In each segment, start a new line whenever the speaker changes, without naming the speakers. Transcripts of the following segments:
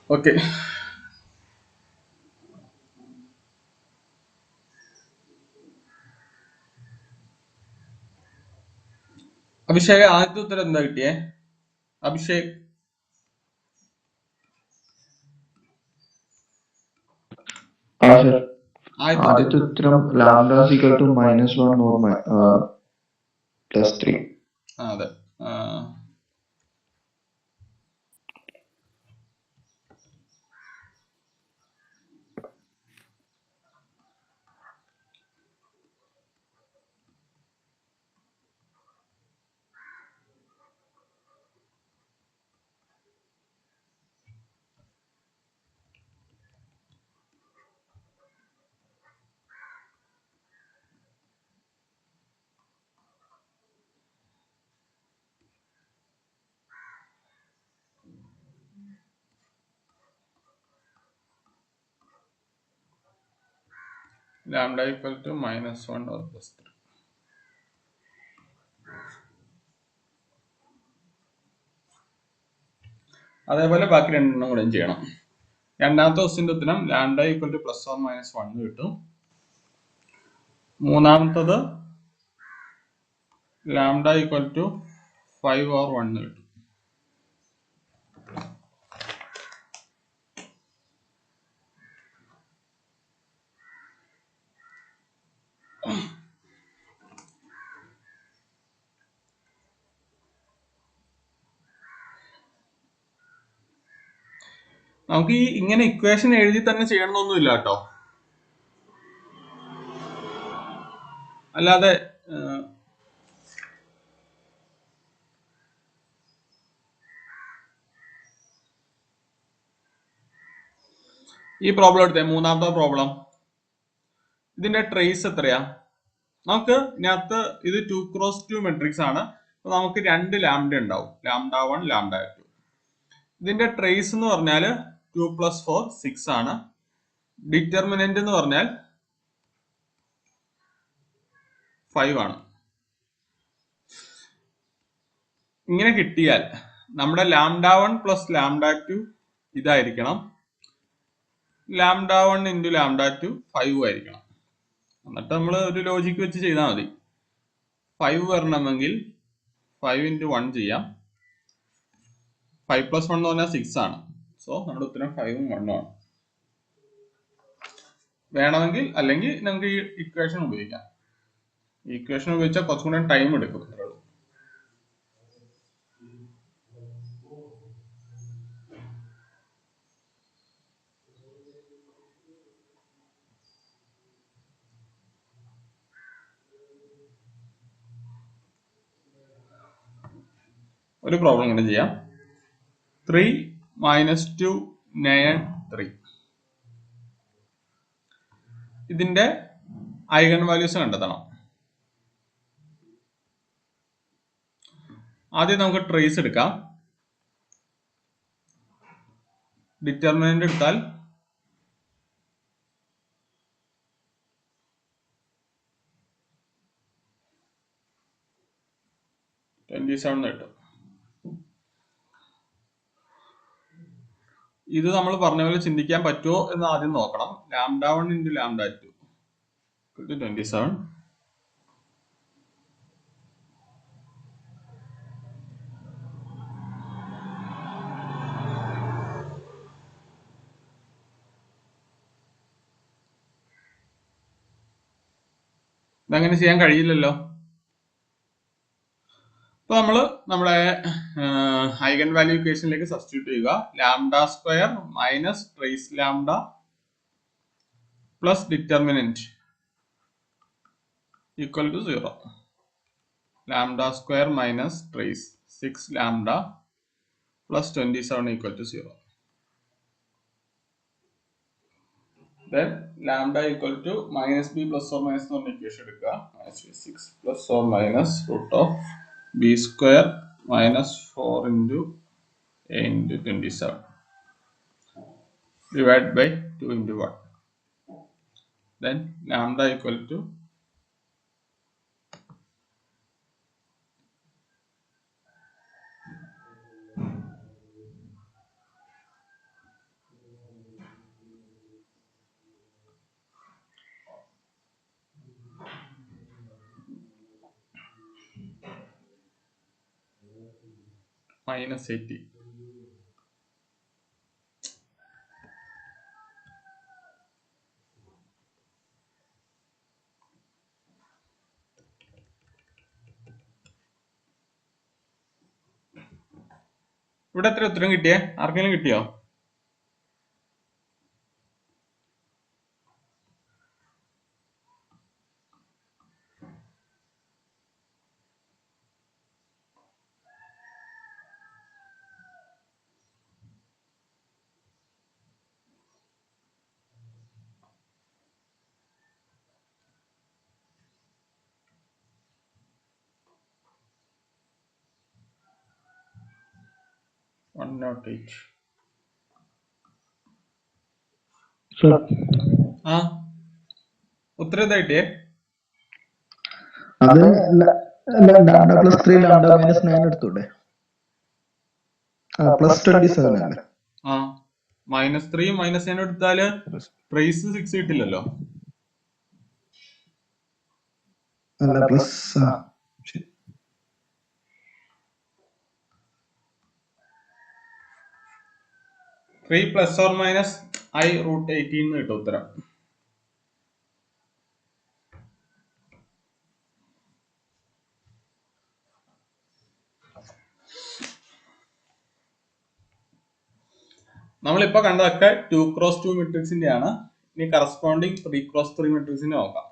Okay. Abhishek ആദ്യത്തെ ഉത്തരം എന്താ കിട്ടിയേ? അഭിഷേക്
Sir.
ആദ്യത്തെ ഉത്തരം
ആദ്യത്തെ ഉത്തരം lambda is equal to -1 or +3.
അതെ. ആ, ലാംഡ ഈക്വൽ ടു -1 ഓർ +3. അതേപോലെ ബാക്കി രണ്ടെണ്ണം കൂടെയും ചെയ്യണം. രണ്ടാമത്തെ ക്വസ്റ്റിന്റെ ഉത്തരം ലാംഡ ഈക്വൽ ടു +or -1 കിട്ടും. മൂന്നാമത്തത് ലാംഡ ഈക്വൽ ടു 5 or 1 കിട്ടും. നമുക്ക് ഈ ഇങ്ങനെ ഇക്വേഷൻ എഴുതി തന്നെ ചെയ്യണമെന്നൊന്നുമില്ല കേട്ടോ. അല്ലാതെ ഈ പ്രോബ്ലം എടുത്തേ, മൂന്നാമത്തെ പ്രോബ്ലം. ഇതിന്റെ ട്രേസ് എത്രയാ? നമുക്ക് ഇതിനകത്ത് ഇത് 2x2 മെട്രിക്സ് ആണ്. അപ്പൊ നമുക്ക് 2 ലാംഡ ഉണ്ടാവും, λ1 λ2. ഇതിന്റെ ട്രേസ് എന്ന് പറഞ്ഞാൽ 2 + 4 6 ആണ്. ഡിറ്റർമിനന്റ് എന്ന് പറഞ്ഞാൽ 5 ആണ്. ഇങ്ങനെ കിട്ടിയാൽ നമ്മുടെ λ1 + λ2 ഇതായിരിക്കണം, λ1 × λ2 5 ആയിരിക്കണം. എന്നിട്ട് നമ്മൾ ഒരു ലോജിക്ക് വെച്ച് ചെയ്താൽ മതി. 5 വരണമെങ്കിൽ 5 × 1 ചെയ്യാം. 5 + 1 എന്ന് പറഞ്ഞാൽ 6 ആണ്. സോ നമ്മുടെ ഉത്തരം 5 ഉം 1 ആണ്. വേണമെങ്കിൽ അല്ലെങ്കിൽ നമുക്ക് ഈ ഇക്വേഷൻ ഉപയോഗിക്കാം. ഈ ഇക്വേഷൻ ഉപയോഗിച്ചാൽ കുറച്ചും കൂടെ ടൈം എടുക്കും. ഒരു പ്രോബ്ലം ഇങ്ങനെ ചെയ്യാം. 3 - 2 9 3. ഇതിന്റെ ഐഗൺ വാല്യൂസ് കണ്ടെത്തണം. ആദ്യം നമുക്ക് ട്രേസ് എടുക്കാം. ഡിറ്റർമിനന്റ് എടുത്താൽ കിട്ടും. ഇത് നമ്മൾ പറഞ്ഞ പോലെ ചിന്തിക്കാൻ പറ്റുമോ എന്ന് ആദ്യം നോക്കണം. λ1 × λ2 27. ഇതങ്ങനെ ചെയ്യാൻ കഴിയില്ലല്ലോ. അപ്പൊ നമ്മള് നമ്മുടെ ഐഗൺ വാല്യൂ ഇക്വേഷനിലേക്ക് സബ്സ്റ്റിറ്റ്യൂട്ട് ചെയ്യുക. λ² - trace lambda plus determinant equal to 0. λ² - trace 6 lambda plus 27 equal to 0. Then lambda equal to -b + or - എന്ന് പറഞ്ഞ ഇക്വേഷൻ എടുക്കുക. 6 + or - √b² - 4 × a × 27 divided by 2 × 1. Then lambda equal to -80. ഇവിടെ എത്ര ഉത്തരം കിട്ടിയേ? ആർക്കെങ്കിലും കിട്ടിയോ? ആ ഉത്തരം എന്താ കിട്ടിയേ?
അത് ലാംഡ പ്ലസ് 3 ലാംഡ മൈനസ് 9 എടുത്തൂടെ? പ്ലസ് 27 അല്ലേ?
ആ -3 -9 എടുത്താല് പ്രൈസ് 6 കിട്ടില്ലല്ലോ.
അല്ല പ്ലസ്
3 ± i√18 കിട്ടും ഉത്തരം. നമ്മളിപ്പോ കണ്ടതൊക്കെ 2x2 മെട്രിക്സിന്റെ ആണ്. ഇനി കറസ്പോണ്ടിങ് 3x3 മെട്രിക്സിന്റെ നോക്കാം.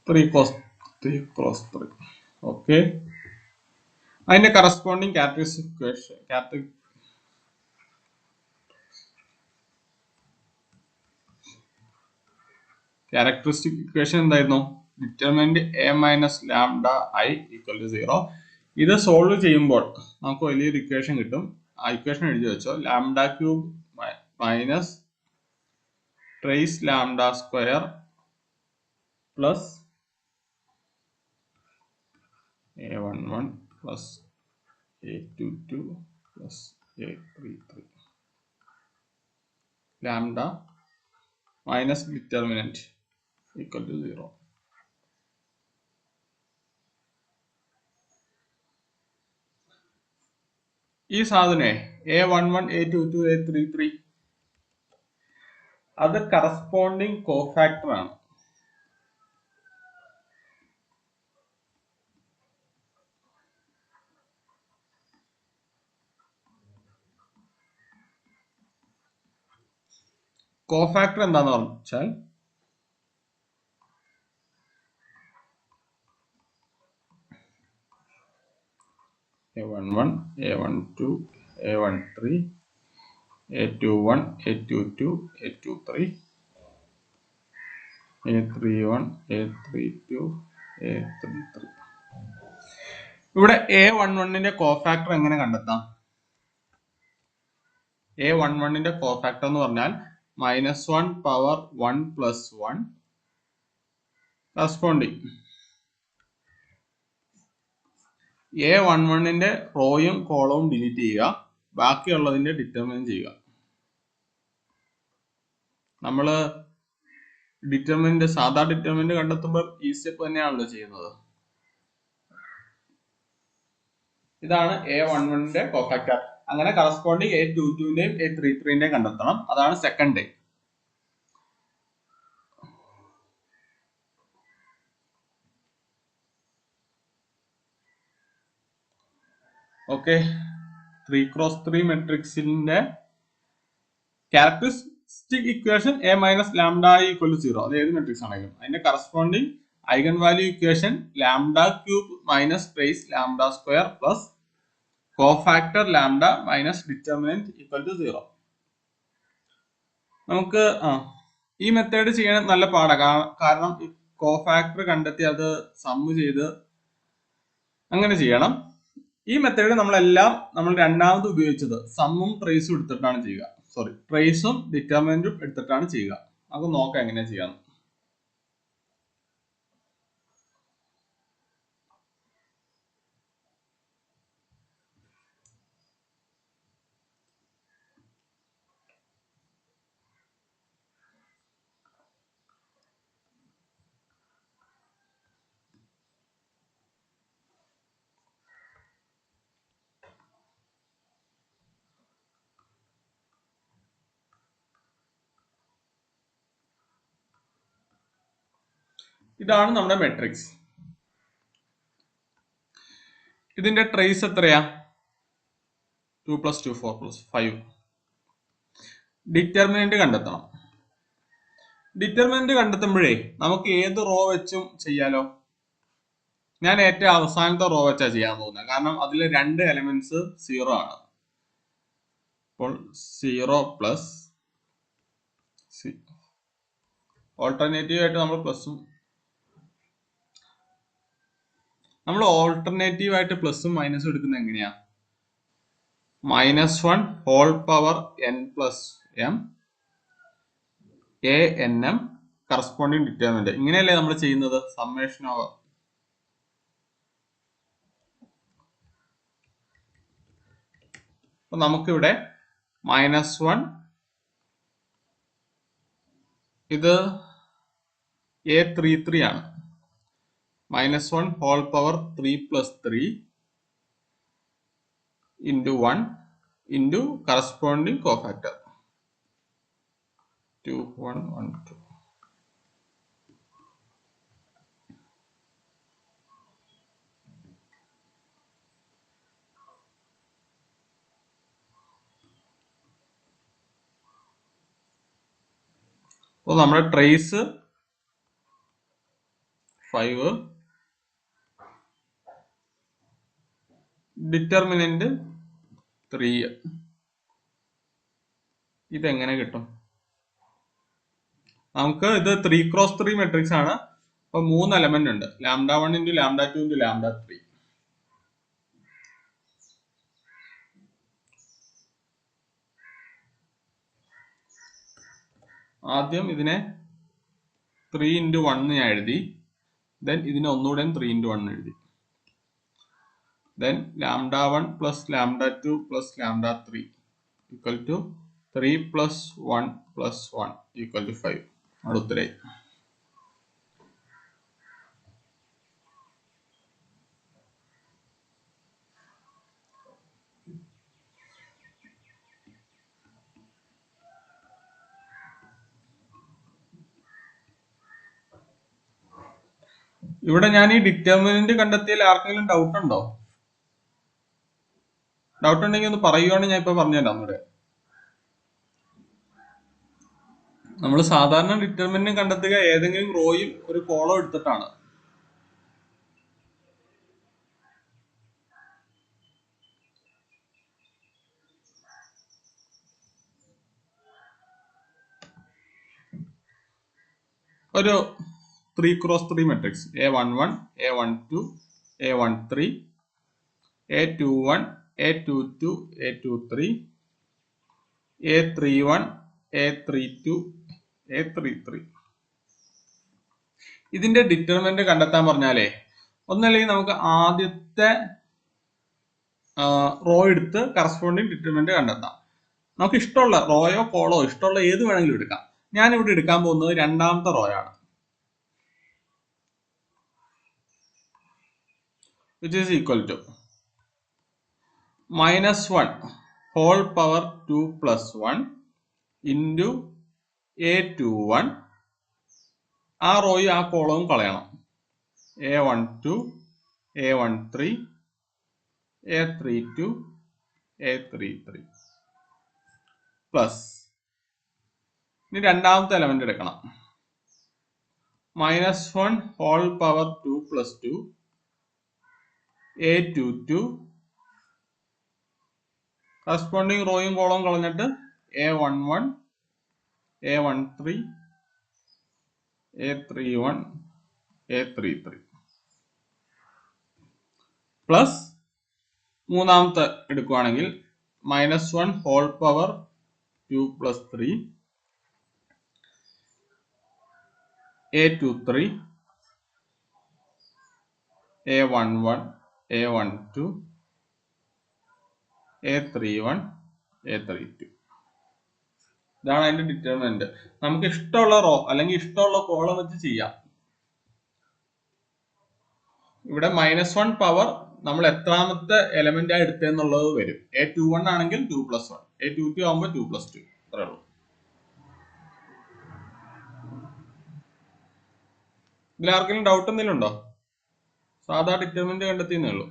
Three cross 3. ഓക്കെ, അതിന്റെ കറസ്പോണ്ടിങ് ക്യാരക്ടറിസ്റ്റിക് ഇക്വേഷൻ എന്തായിരുന്നു? Determinant a - λi = 0. ഇത് സോൾവ് ചെയ്യുമ്പോൾ നമുക്ക് വലിയൊരു ഇക്വേഷൻ കിട്ടും. ആ ഇക്വേഷൻ എഴുതി വെച്ചോ. λ³ minus trace λ² plus a11 plus a22 plus a33 lambda minus determinant = 0. ഈ സാധനേ a11 a22 a33 അത് കറസ്പോണ്ടിങ് കോഫാക്ടർ ആണ്. കോഫാക്ടർ എന്താന്ന് പറഞ്ഞാൽ a11 a12 a13 a21 a22 a23 a31 a32 a33. ഇവിടെ a11ന്റെ കോഫാക്ടർ എങ്ങനെ കണ്ടെത്താം? a11ന്റെ കോഫാക്ടർ എന്ന് പറഞ്ഞാൽ -1 പവർ 1 + 1 കറസ്പോണ്ടിങ് a11ന്റെ റോയും കോളവും ഡിലീറ്റ് ചെയ്യുക, ബാക്കിയുള്ളതിന്റെ ഡിറ്റർമിനന്റ് ചെയ്യുക. നമ്മള് സാധാ ഡിറ്റർമിനന്റ് കണ്ടെത്തുമ്പോൾ ഈ സ്റ്റെപ്പ് തന്നെയാണല്ലോ ചെയ്യുന്നത്. ഇതാണ് a11ന്റെ കോഫാക്ടർ. അങ്ങനെ കറസ്പോണ്ടിങ് a22ന്റെയും a33ന്റെയും കണ്ടെത്തണം. അതാണ് സെക്കൻഡ് ഡേ. ഓക്കെ, 3x3 മെട്രിക്സിന്റെ ക്യാരക്ടറിസ്റ്റിക് ഇക്വേഷൻ a - λi = 0. അത് ഏത് മെട്രിക്സ് ആണെങ്കിലും അതിന്റെ corresponding eigen value equation λ³ minus trace λ² plus cofactor lambda minus determinant = 0. നമുക്ക് ഈ മെത്തേഡ് ചെയ്യാൻ നല്ല പാടാണ്. കാരണം കോഫാക്ടർ കണ്ടെത്തി അത് സമ്മ് ചെയ്ത് അങ്ങനെ ചെയ്യണം. ഈ മെത്തേഡ് നമ്മൾ രണ്ടാമത് ഉപയോഗിച്ചത് സമ്മും ട്രേസും എടുത്തിട്ടാണ് ചെയ്യുക. സോറി, ട്രേസും ഡിറ്റർമിനന്റും എടുത്തിട്ടാണ് ചെയ്യുക. നമുക്ക് നോക്കാം എങ്ങനെ ചെയ്യാം. ഇതാണ് നമ്മുടെ മെട്രിക്സ്. ഇതിന്റെ ട്രേസ് എത്രയാ? 2 + 2 4 + 5. ഡിറ്റർമിനന്റ് കണ്ടെത്തണം. ഡിറ്റർമിനന്റ് കണ്ടെത്തുമ്പോഴേ നമുക്ക് ഏത് റോ വെച്ചും ചെയ്യാലോ. ഞാൻ ഏറ്റവും അവസാനത്തെ റോ വെച്ചാ ചെയ്യാൻ പോകുന്നത്, കാരണം അതിലെ 2 എലമെന്റ്സ് 0 ആണ്. അപ്പോൾ 0 പ്ലസ് ഓൾട്ടർനേറ്റീവ് ആയിട്ട് നമ്മൾ പ്ലസും പ്ലസും മൈനസും എടുക്കുന്നത് എങ്ങനെയാ? -1 whole power n plus m a(n)m corresponding determinant. ഇങ്ങനെയല്ലേ നമ്മൾ ചെയ്യുന്നത്? Summation over. അപ്പൊ നമുക്കിവിടെ -1 ഇത് a33 ആണ്. -1 whole power 3 + 3 into 1 into corresponding cofactor 2 1 1 2. അപ്പോൾ നമ്മുടെ ട്രേസ് 5, ഡിറ്റർമിനന്റ് 3. ഇതെങ്ങനെ കിട്ടും? നമുക്ക് ഇത് 3 × 3 മെട്രിക്സ് ആണ്. അപ്പൊ 3 എലമെന്റ് ഉണ്ട്. λ1 × λ2 × λ3. ആദ്യം ഇതിനെ 3 × 1 ഞാൻ എഴുതി. ദെൻ ഇതിനെ ഒന്നുകൂടെ 3 × 1 എഴുതി. Then λ1 + λ2 + λ3 equal to 3 + 1 + 1 equal to 5. അടുത്തരായി. ഇവിടെ ഞാൻ ഈ ഡിറ്റർമിനന്റ് കണ്ടെത്തിയാൽ ആർക്കെങ്കിലും ഡൗട്ട് ഉണ്ടോ? ഡൗട്ട് ഉണ്ടെങ്കിൽ ഒന്ന് പറയുവാണെങ്കിൽ ഞാൻ ഇപ്പൊ പറഞ്ഞുതരാം. ഇവിടെ നമ്മൾ സാധാരണ ഡിറ്റർമിനന്റ് കണ്ടെത്തുക ഏതെങ്കിലും റോയിൽ ഒരു കോളം എടുത്തിട്ടാണ്. ഒരു 3 × 3 matrix a11 a12 a13 a21 a22 a23 a31 a32 a33. ഇതിന്റെ ഡിറ്റർമിനന്റ് കണ്ടെത്താൻ പറഞ്ഞാലേ ഒന്നല്ലെങ്കിൽ നമുക്ക് ആദ്യത്തെ റോ എടുത്ത് കറസ്പോണ്ടിങ് ഡിറ്റർമിനന്റ് കണ്ടെത്താം. നമുക്ക് ഇഷ്ടമുള്ള റോയോ കോളോ ഇഷ്ടമുള്ള ഏത് വേണമെങ്കിലും എടുക്കാം. ഞാൻ ഇവിടെ എടുക്കാൻ പോകുന്നത് രണ്ടാമത്തെ റോ ആണ്, which is equal to -1 whole power 2 + 1 into a21. ആ റോയും ആ കോളവും കളയണം. a12 a13 a32 a33 plus ഇനി രണ്ടാമത്തെ എലമെന്റ് എടുക്കണം. -1 whole power 2 + 2 a22. കറസ്പോണ്ടിങ് റോയും കോളവും കളഞ്ഞിട്ട് a11 a13 a31 a33 plus മൂന്നാമത്തെ എടുക്കുകയാണെങ്കിൽ -1 whole power 2 + 3 a23 a11 a12 a31 a32. ഇതാണ് അതിന്റെ ഡിറ്റർമിനന്റ്. നമുക്ക് ഇഷ്ടമുള്ള റോ അല്ലെങ്കിൽ ഇഷ്ടമുള്ള കോളം വെച്ച് ചെയ്യാം. ഇവിടെ -1 പവർ നമ്മൾ എത്രാമത്തെ എലമെന്റ് ആയി എടുത്തെന്നുള്ളത് വരും. a21 ആണെങ്കിൽ 2 + 1, a22 ആകുമ്പോൾ 2 + 2. അത്രേ ഉള്ളൂ. ഇതിൽ ആർക്കെങ്കിലും ഡൗട്ട് എന്തെങ്കിലും ഉണ്ടോ? സാധാ ഡിറ്റർമിനന്റ് കണ്ടെത്തിയെന്നേ ഉള്ളൂ.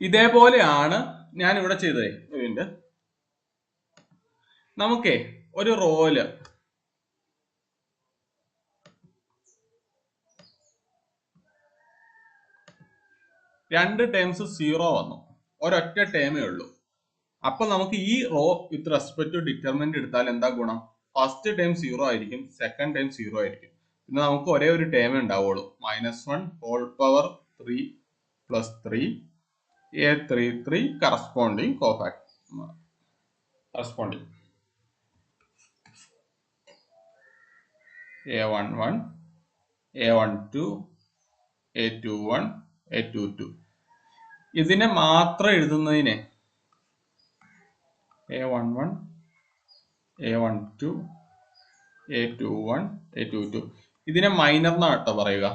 ഇതേപോലെയാണ് ഞാൻ ഇവിടെ ചെയ്തത്. നമുക്കേ ഒരു റോയില് രണ്ട് ടേംസ് 0 വന്നു, ഒരൊറ്റ ടേമേ ഉള്ളൂ. അപ്പൊ നമുക്ക് ഈ row with respect to determinant എടുത്താൽ എന്താ ഗുണം? ഫസ്റ്റ് ടേം 0 ആയിരിക്കും, സെക്കൻഡ് ടേം 0 ആയിരിക്കും. പിന്നെ നമുക്ക് ഒരേ ഒരു ടേമേ ഉണ്ടാവുള്ളൂ. -1 whole power 3 + 3 a33 corresponding corresponding a11 a12 a21 a22. ഇതിനെ മാത്രം എഴുതുന്നതിനെ a11 a12 a21 a22 ഇതിനെ മൈനർ എന്നാണ് കേട്ടോ പറയുക.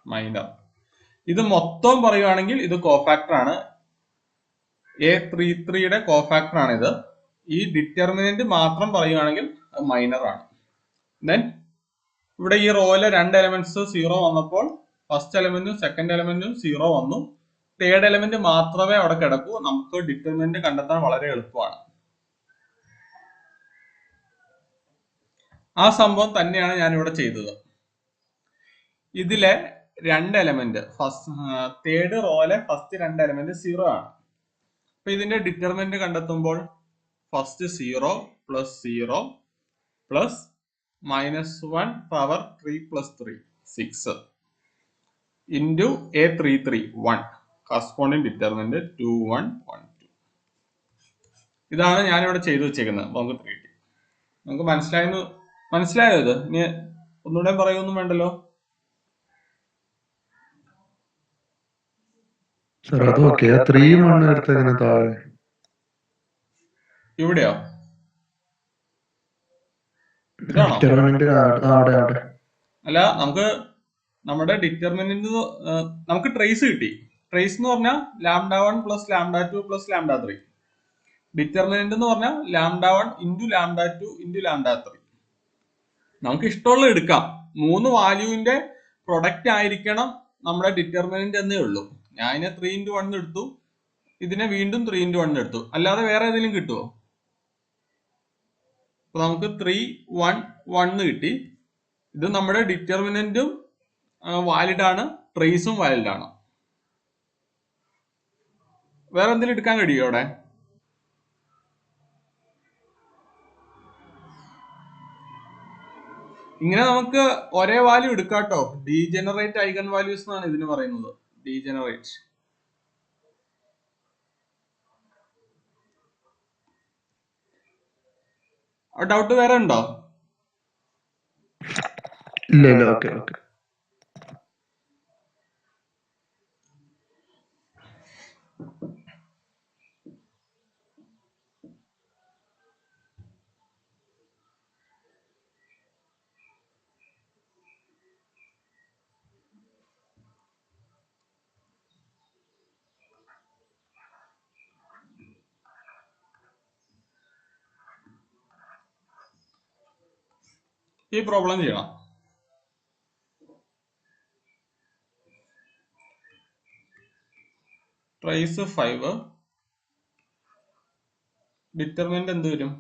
മൈനർ. ഇത് മൊത്തം പറയുകയാണെങ്കിൽ ഇത് കോഫാക്ടർ ആണ്. a33യുടെ കോഫാക്ടർ ആണ് ഇത്. ഈ ഡിറ്റർമിനന്റ് മാത്രം പറയുകയാണെങ്കിൽ അത് മൈനർ ആണ്. ദെൻ ഇവിടെ ഈ റോയിലെ രണ്ട് എലമെന്റ്സ് 0 വന്നപ്പോൾ ഫസ്റ്റ് എലമെന്റും സെക്കൻഡ് എലമെന്റും 0 വന്നു. തേർഡ് എലമെന്റ് മാത്രമേ അവിടെ കിടക്കൂ. നമുക്ക് ഡിറ്റർമിനന്റ് കണ്ടെത്താൻ വളരെ എളുപ്പമാണ്. ആ സംഭവം തന്നെയാണ് ഞാൻ ഇവിടെ ചെയ്തത്. ഇതിലെ രണ്ട് എലമെന്റ് തേർഡ് റോയിലെ ഫസ്റ്റ് രണ്ട് എലമെന്റ് 0 ആണ്. അപ്പൊ ഇതിന്റെ ഡിറ്റർമിനന്റ് കണ്ടെത്തുമ്പോൾ first 0 + 0 plus -1 power 3 + 3 6 into a33 1 corresponding determinant 2 1 1 2. ഇതാണ് ഞാനിവിടെ ചെയ്തു വെച്ചേക്കുന്നത്. നമുക്ക് 3D നമുക്ക് മനസ്സിലായോ? ഇത് ഇനി ഒന്നുകൂടെ പറയൊന്നും വേണ്ടല്ലോ. ഇവിടെയോ? ഇതാണോ? അല്ല, നമുക്ക് നമ്മുടെ ഡിറ്റർമിനന്റ് നമുക്ക് ട്രേസ് കിട്ടി. ട്രേസ് എന്ന് പറഞ്ഞാൽ λ1 + λ2 + λ3. ഡിറ്റർമിനന്റ് എന്ന് പറഞ്ഞാൽ λ1 × λ2 × λ3. നമുക്ക് ഇഷ്ടമുള്ള എടുക്കാം. 3 വാല്യൂവിന്റെ പ്രൊഡക്റ്റ് ആയിരിക്കണം നമ്മുടെ ഡിറ്റർമിനന്റ് എന്നേ ഉള്ളൂ. ഞാൻ ഇതിനെ 3 × 1 എടുത്തു, ഇതിനെ വീണ്ടും 3 × 1 എടുത്തു. അല്ലാതെ വേറെ ഏതെങ്കിലും കിട്ടുമോ? അപ്പൊ നമുക്ക് 3 1 1 കിട്ടി. ഇത് നമ്മുടെ ഡിറ്റർമിനന്റും വാലിഡ് ആണ്, ട്രേസും വാലിഡ് ആണ്. വേറെ എന്തെങ്കിലും എടുക്കാൻ കഴിയുമോ അവിടെ? ഇങ്ങനെ നമുക്ക് ഒരേ വാല്യൂ എടുക്കാട്ടോ. ഡീജനറേറ്റ് ഐഗൺ വാല്യൂസ് എന്നാണ് ഇതിന് പറയുന്നത്. ഡീജനറേറ്റ്. ഡൗട്ട് വേറെ ഉണ്ടോ?
ഇല്ല. ഓക്കെ.
ഈ പ്രോബ്ലം ചെയ്യണം. ട്രേസ് 5, ഡിറ്റർമിനന്റ് എന്ത് വരും?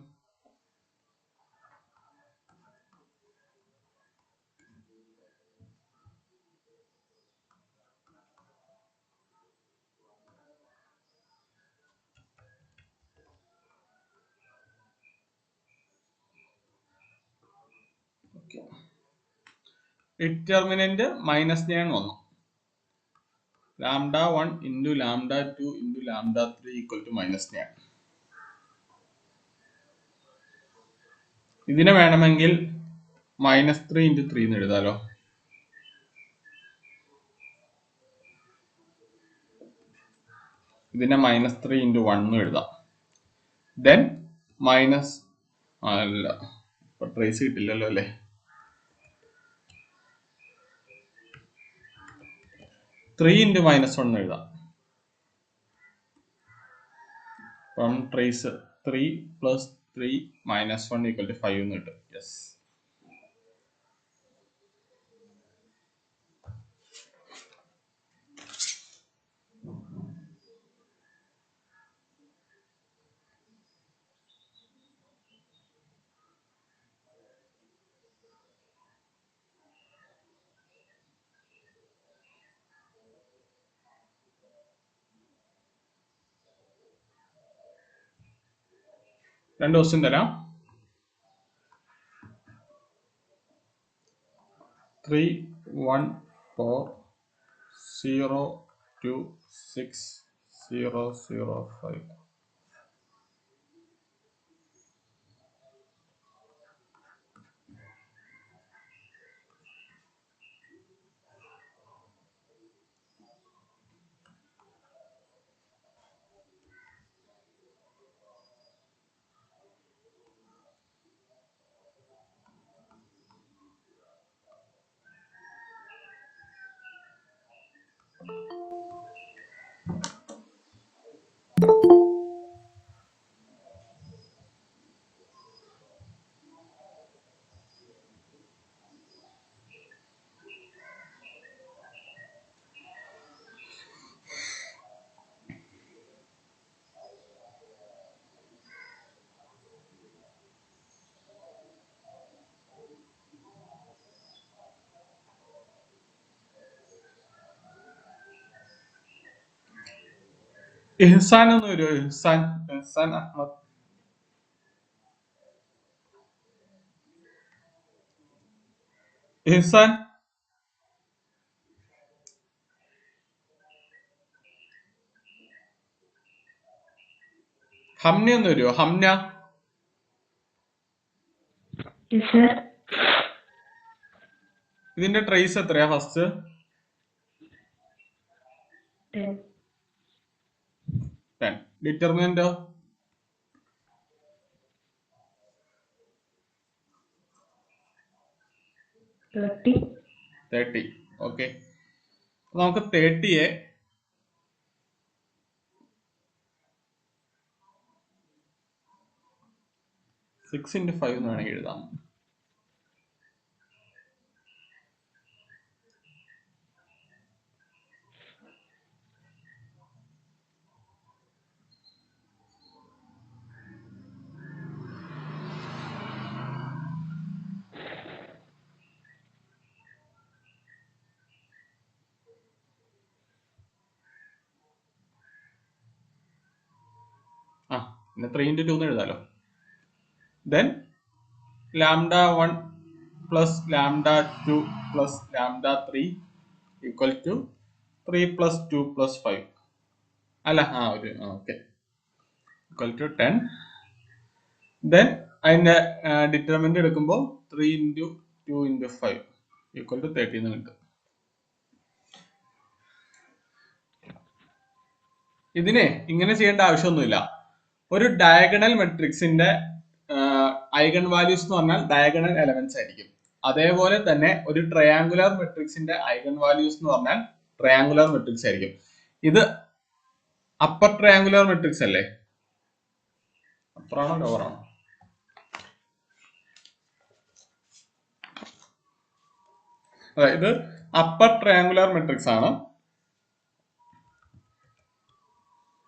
ഡിറ്റർമിനന്റ് -9 വന്നു. λ1 into λ2 into λ3 equal to -9. ഇതിനെ വേണമെങ്കിൽ -3 into 3 എന്ന് എഴുതാലോ. ഇതിനെ -3 into 1 എന്ന് എഴുതാം. ദെൻ അല്ല, ഇപ്പൊ ട്രേസ് കിട്ടില്ലല്ലോ അല്ലേ. -3 into -1 എഴുതാം. അപ്പം ട്രേസ് 3 + 3 - 1 = 5 എന്ന് കിട്ടും. യെസ്. രണ്ട് ക്വസ്റ്റ്യൻ തരാം. 3 1 4 0 2 6 0 0 5. ഇഹ്സാൻ എന്ന് വരുമോ? ഇഹ്സാൻ അഹമ്മദ്. ഇഹ്സാൻ ഹംന എന്ന് വരുമോ? ഹംന. ഇതിന്റെ ട്രേസ് എത്രയാ? ഫസ്റ്റ് 10. ഡിറ്റർമിനന്റോ? 30. ഓക്കെ, നമുക്ക് 30യെ 6 into 5 എന്ന് വേണമെങ്കിൽ എഴുതാം. പിന്നെ 3 into 2 എന്ന് എഴുതാലോ. Then λ1 plus λ2 plus λ3 equal to 3 plus 2 plus 5. അല്ല, ഓക്കെ, equal to 10. ദെൻ അതിന്റെ ഡിറ്റർമിനന്റ് എടുക്കുമ്പോൾ 3 into 2 into 5 equal to 30 എന്ന് കിട്ടും. ഇതിനെ ഇങ്ങനെ ചെയ്യേണ്ട ആവശ്യമൊന്നുമില്ല. ഒരു ഡയഗണൽ മെട്രിക്സിന്റെ ഐഗൺ വാല്യൂസ് എന്ന് പറഞ്ഞാൽ ഡയഗണൽ എലമെന്റ്സ് ആയിരിക്കും. അതേപോലെ തന്നെ ഒരു ട്രയാങ്കുലർ മെട്രിക്സിന്റെ ഐഗൺ വാല്യൂസ് എന്ന് പറഞ്ഞാൽ ട്രയാങ്കുലർ മെട്രിക്സ് ആയിരിക്കും. ഇത് അപ്പർ ട്രയാങ്കുലർ മെട്രിക്സ് അല്ലേ? അപ്പറാണോ ലോവറാണോ? ഇത് അപ്പർ ട്രയാങ്കുലർ മെട്രിക്സ് ആണ്.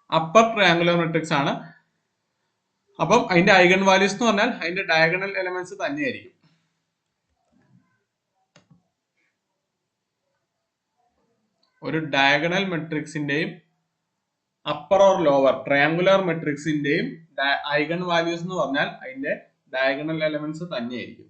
അപ്പർ ട്രയാങ്കുലർ മെട്രിക്സ് ആണ്. അപ്പം അതിന്റെ ഐഗൺ വാല്യൂസ് എന്ന് പറഞ്ഞാൽ അതിന്റെ ഡയഗണൽ എലമെന്റ്സ് തന്നെയായിരിക്കും. ഒരു ഡയഗണൽ മെട്രിക്സിന്റെയും അപ്പർ ഓർ ലോവർ ട്രയാങ്കുലർ മെട്രിക്സിന്റെയും ഐഗൺ വാല്യൂസ് എന്ന് പറഞ്ഞാൽ അതിന്റെ ഡയഗണൽ എലമെന്റ്സ് തന്നെയായിരിക്കും.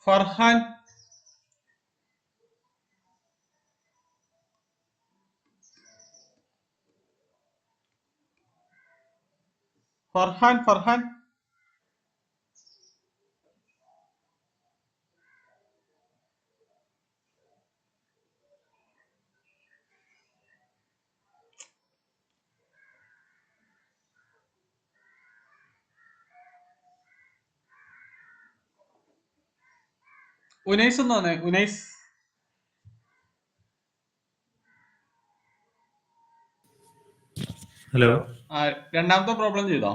ഫർഹാൻ ഫർഹാൻ ഫർഹാൻ ഉനൈസ് എന്ന് പറഞ്ഞേ ഉനൈസ്.
ഹലോ.
രണ്ടാമത്തെ പ്രോബ്ലം ചെയ്തോ?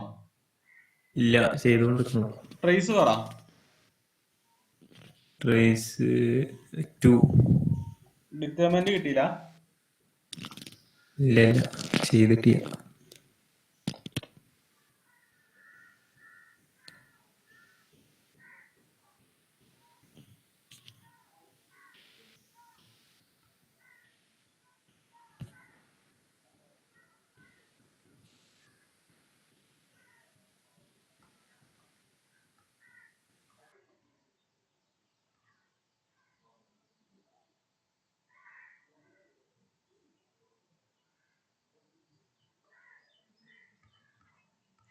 ഇല്ല, ചെയ്തുകൊണ്ടിരിക്കുന്നു.
ട്രേസ് പറ.
ട്രേസ് 2.
ഡിറ്റർമിനന്റ് കിട്ടിയില്ല.
ഇല്ല ഇല്ല, ചെയ്തിട്ടില്ല.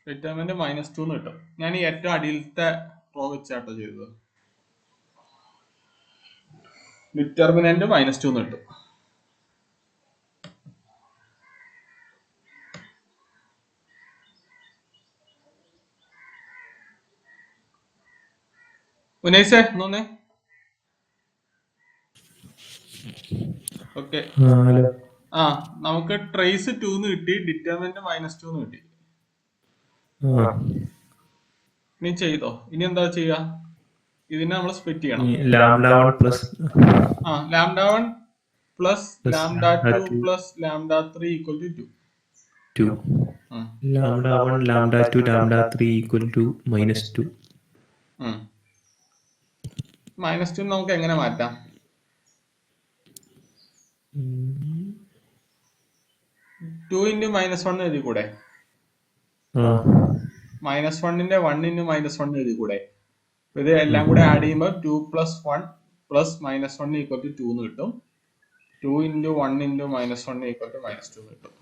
ഡിറ്റർമിനന്റ് -2 കിട്ടും. ഞാൻ ഈ ഏറ്റവും അടിയിലത്തെ റോ വെച്ചാട്ടോ ചെയ്തത്. ഡിറ്റർമിനന്റ് -2 കിട്ടും. ഉനൈസേ എന്നൊന്നേ. ഓക്കെ. ആ നമുക്ക് ട്രേസ് 2 കിട്ടി, ഡിറ്റർമിനന്റ് -2 കിട്ടി. ഇനി ചെയ്തോ. ഇനി എന്താ ചെയ്യാ? ഇതിനെ നമ്മൾ സ്പ്ലിറ്റ് ചെയ്യണം.
λ1 plus
λ1 plus λ2 plus λ3 equal to 2.
λ1 λ2 λ3 equal to -2.
-2 നമുക്ക് എങ്ങനെ മാറ്റാം? 2 × -1 എഴുതി കൂടെ? -1ന്റെ 1 × -1 എഴുതി കൂടെ? ഇത് എല്ലാം കൂടെ ആഡ് ചെയ്യുമ്പോൾ 2 + 1 + -1 ഈക്വൽ ടു 2 എന്ന് കിട്ടും. 2 × 1 × -1 ഈക്വൽ ടു -2 എന്ന് കിട്ടും.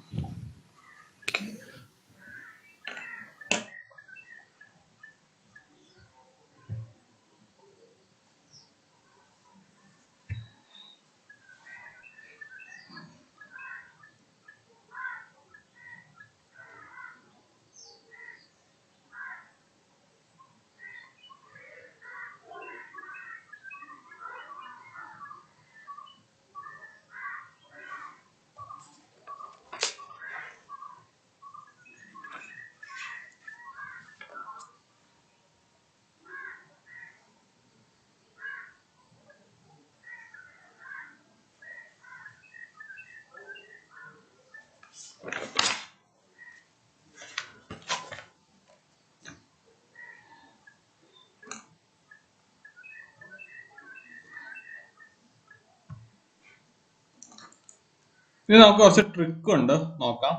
ഇനി നമുക്ക് കുറച്ച് ട്രിക്ക് ഉണ്ട്, നോക്കാം.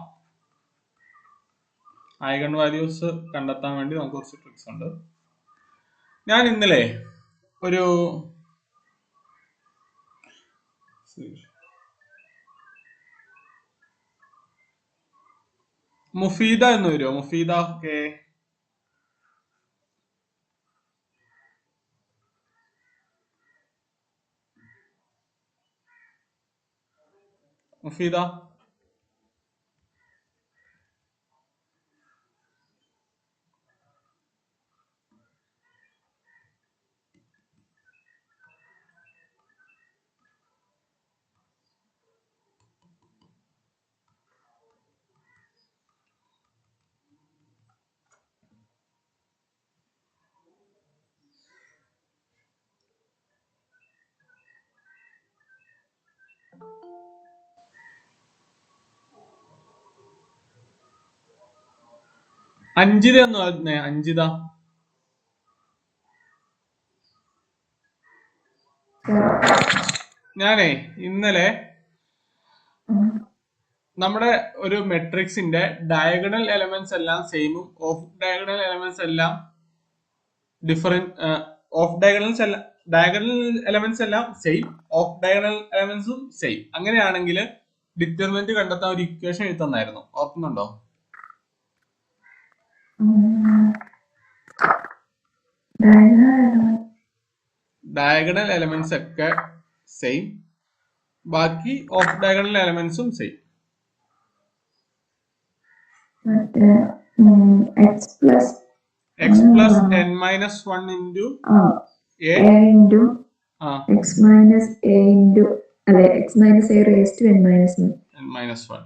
ഐഗൺ വാല്യൂസ് കണ്ടെത്താൻ വേണ്ടി നമുക്ക് കുറച്ച് ട്രിക്സ് ഉണ്ട്. ഞാൻ ഇന്നലെ ഒരു മുഫീദ എന്ന് വരുമോ? മുഫീദ കെ. മുഫീദ അഞ്ജിത എന്ന് പറഞ്ഞേ. അഞ്ജിത ഞാനേ ഇന്നലെ നമ്മുടെ ഒരു മെട്രിക്സിന്റെ ഡയഗണൽ എലമെന്റ്സ് എല്ലാം സെയിമും ഓഫ് ഡയഗണൽ എലമെന്റ്സ് എല്ലാം ഡിഫറെന്റ് ഓഫ് ഡയഗണൽസ് എല്ലാം ഡയഗണൽ എലമെന്റ്സ് എല്ലാം സെയിം, ഓഫ് ഡയഗണൽ എലമെന്റ്സും സെയിം. അങ്ങനെയാണെങ്കിൽ ഡിറ്റർമിനന്റ് കണ്ടെത്താൻ ഒരു ഇക്വേഷൻ എഴുതി തന്നായിരുന്നു, ഓർക്കുന്നുണ്ടോ? ഡയഗണൽ എലമെന്റ്സ് ഒക്കെ സെയിം, ബാക്കി ഓഫ് ഡയഗണൽ എലമെന്റ്സും same. x plus n minus 1 into a
into x minus a into x minus a raised to n minus 1.
n minus 1.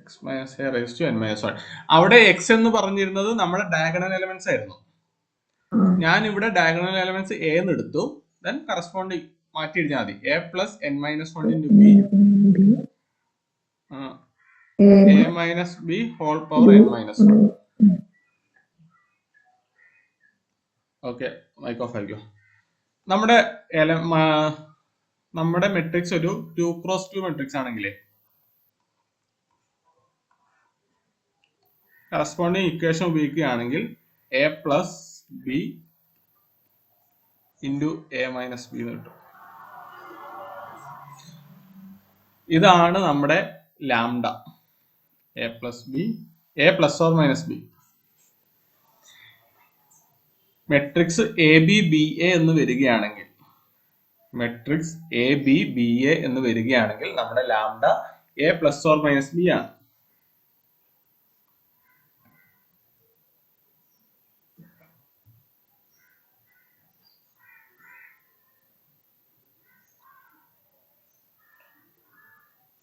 x minus a raised to n minus 1. അവിടെ x എന്ന് പറഞ്ഞിരുന്നത് നമ്മുടെ diagonal elements ആയിരുന്നു. ഞാൻ ഇവിടെ diagonal elements a എന്ന് എടുത്തു, then corresponding മാറ്റി എഴുതിയാൽ മതി. a plus n minus 1 into b a minus b whole power n minus 1. Okay, mic off ആയിക്കോ. നമ്മുടെ മെട്രിക്സ് ഒരു 2x2 മെട്രിക്സ് ആണെങ്കിലേ കറസ്പോണ്ടിങ് ഇക്വേഷൻ ഉപയോഗിക്കുകയാണെങ്കിൽ a plus b into a minus b എന്ന് കിട്ടും. ഇതാണ് നമ്മുടെ lambda, a plus b, a plus or minus b. Matrix A B B A എന്ന് വരികയാണെങ്കിൽ, matrix A B B A എന്ന് വരികയാണെങ്കിൽ നമ്മുടെ lambda A plus or minus B ആണ്.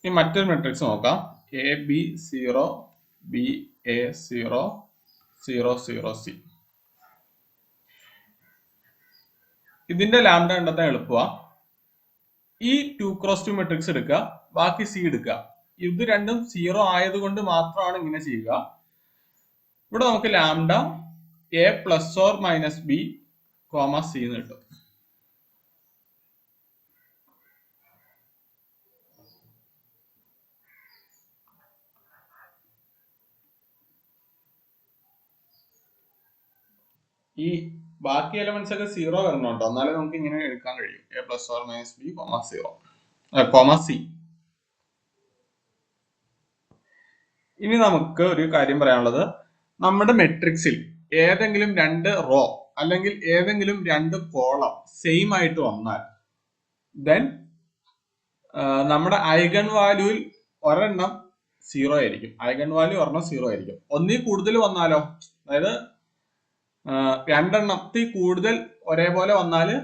ഇനി മറ്റൊരു മെട്രിക്സ് നോക്കാം. A B 0 B A 0 0 0 C. ഇതിന്റെ ലാംഡ കണ്ടെത്താൻ എളുപ്പമാണ്. ഈ 2x2 മെട്രിക്സ് എടുക്കുക, ബാക്കി സി എടുക്കുക. ഇത് രണ്ടും 0 ആയതുകൊണ്ട് മാത്രമാണ് ഇങ്ങനെ ചെയ്യുക. ഇവിടെ നമുക്ക് lambda A plus or minus B comma C എന്ന് കിട്ടും. ഈ ബാക്കി എലമെന്റ്സ് ഒക്കെ 0 വരണുണ്ടോ, എന്നാലേ നമുക്ക് ഇങ്ങനെ എടുക്കാൻ കഴിയും. A plus or minus B comma 0 comma C. ഇനി നമുക്ക് ഒരു കാര്യം പറയാനുള്ളത്, നമ്മുടെ മെട്രിക്സിൽ ഏതെങ്കിലും 2 റോ അല്ലെങ്കിൽ ഏതെങ്കിലും 2 കോളം സെയിം ആയിട്ട് വന്നാൽ ദെൻ നമ്മുടെ ഐഗൺ വാല്യൂവിൽ ഒരെണ്ണം 0 ആയിരിക്കും. ഐഗൺ വാല്യൂ ഒരെണ്ണം 0 ആയിരിക്കും. ഒന്നിൽ കൂടുതൽ വന്നാലോ, അതായത് 2 എണ്ണത്തിൽ കൂടുതൽ ഒരേപോലെ വന്നാല്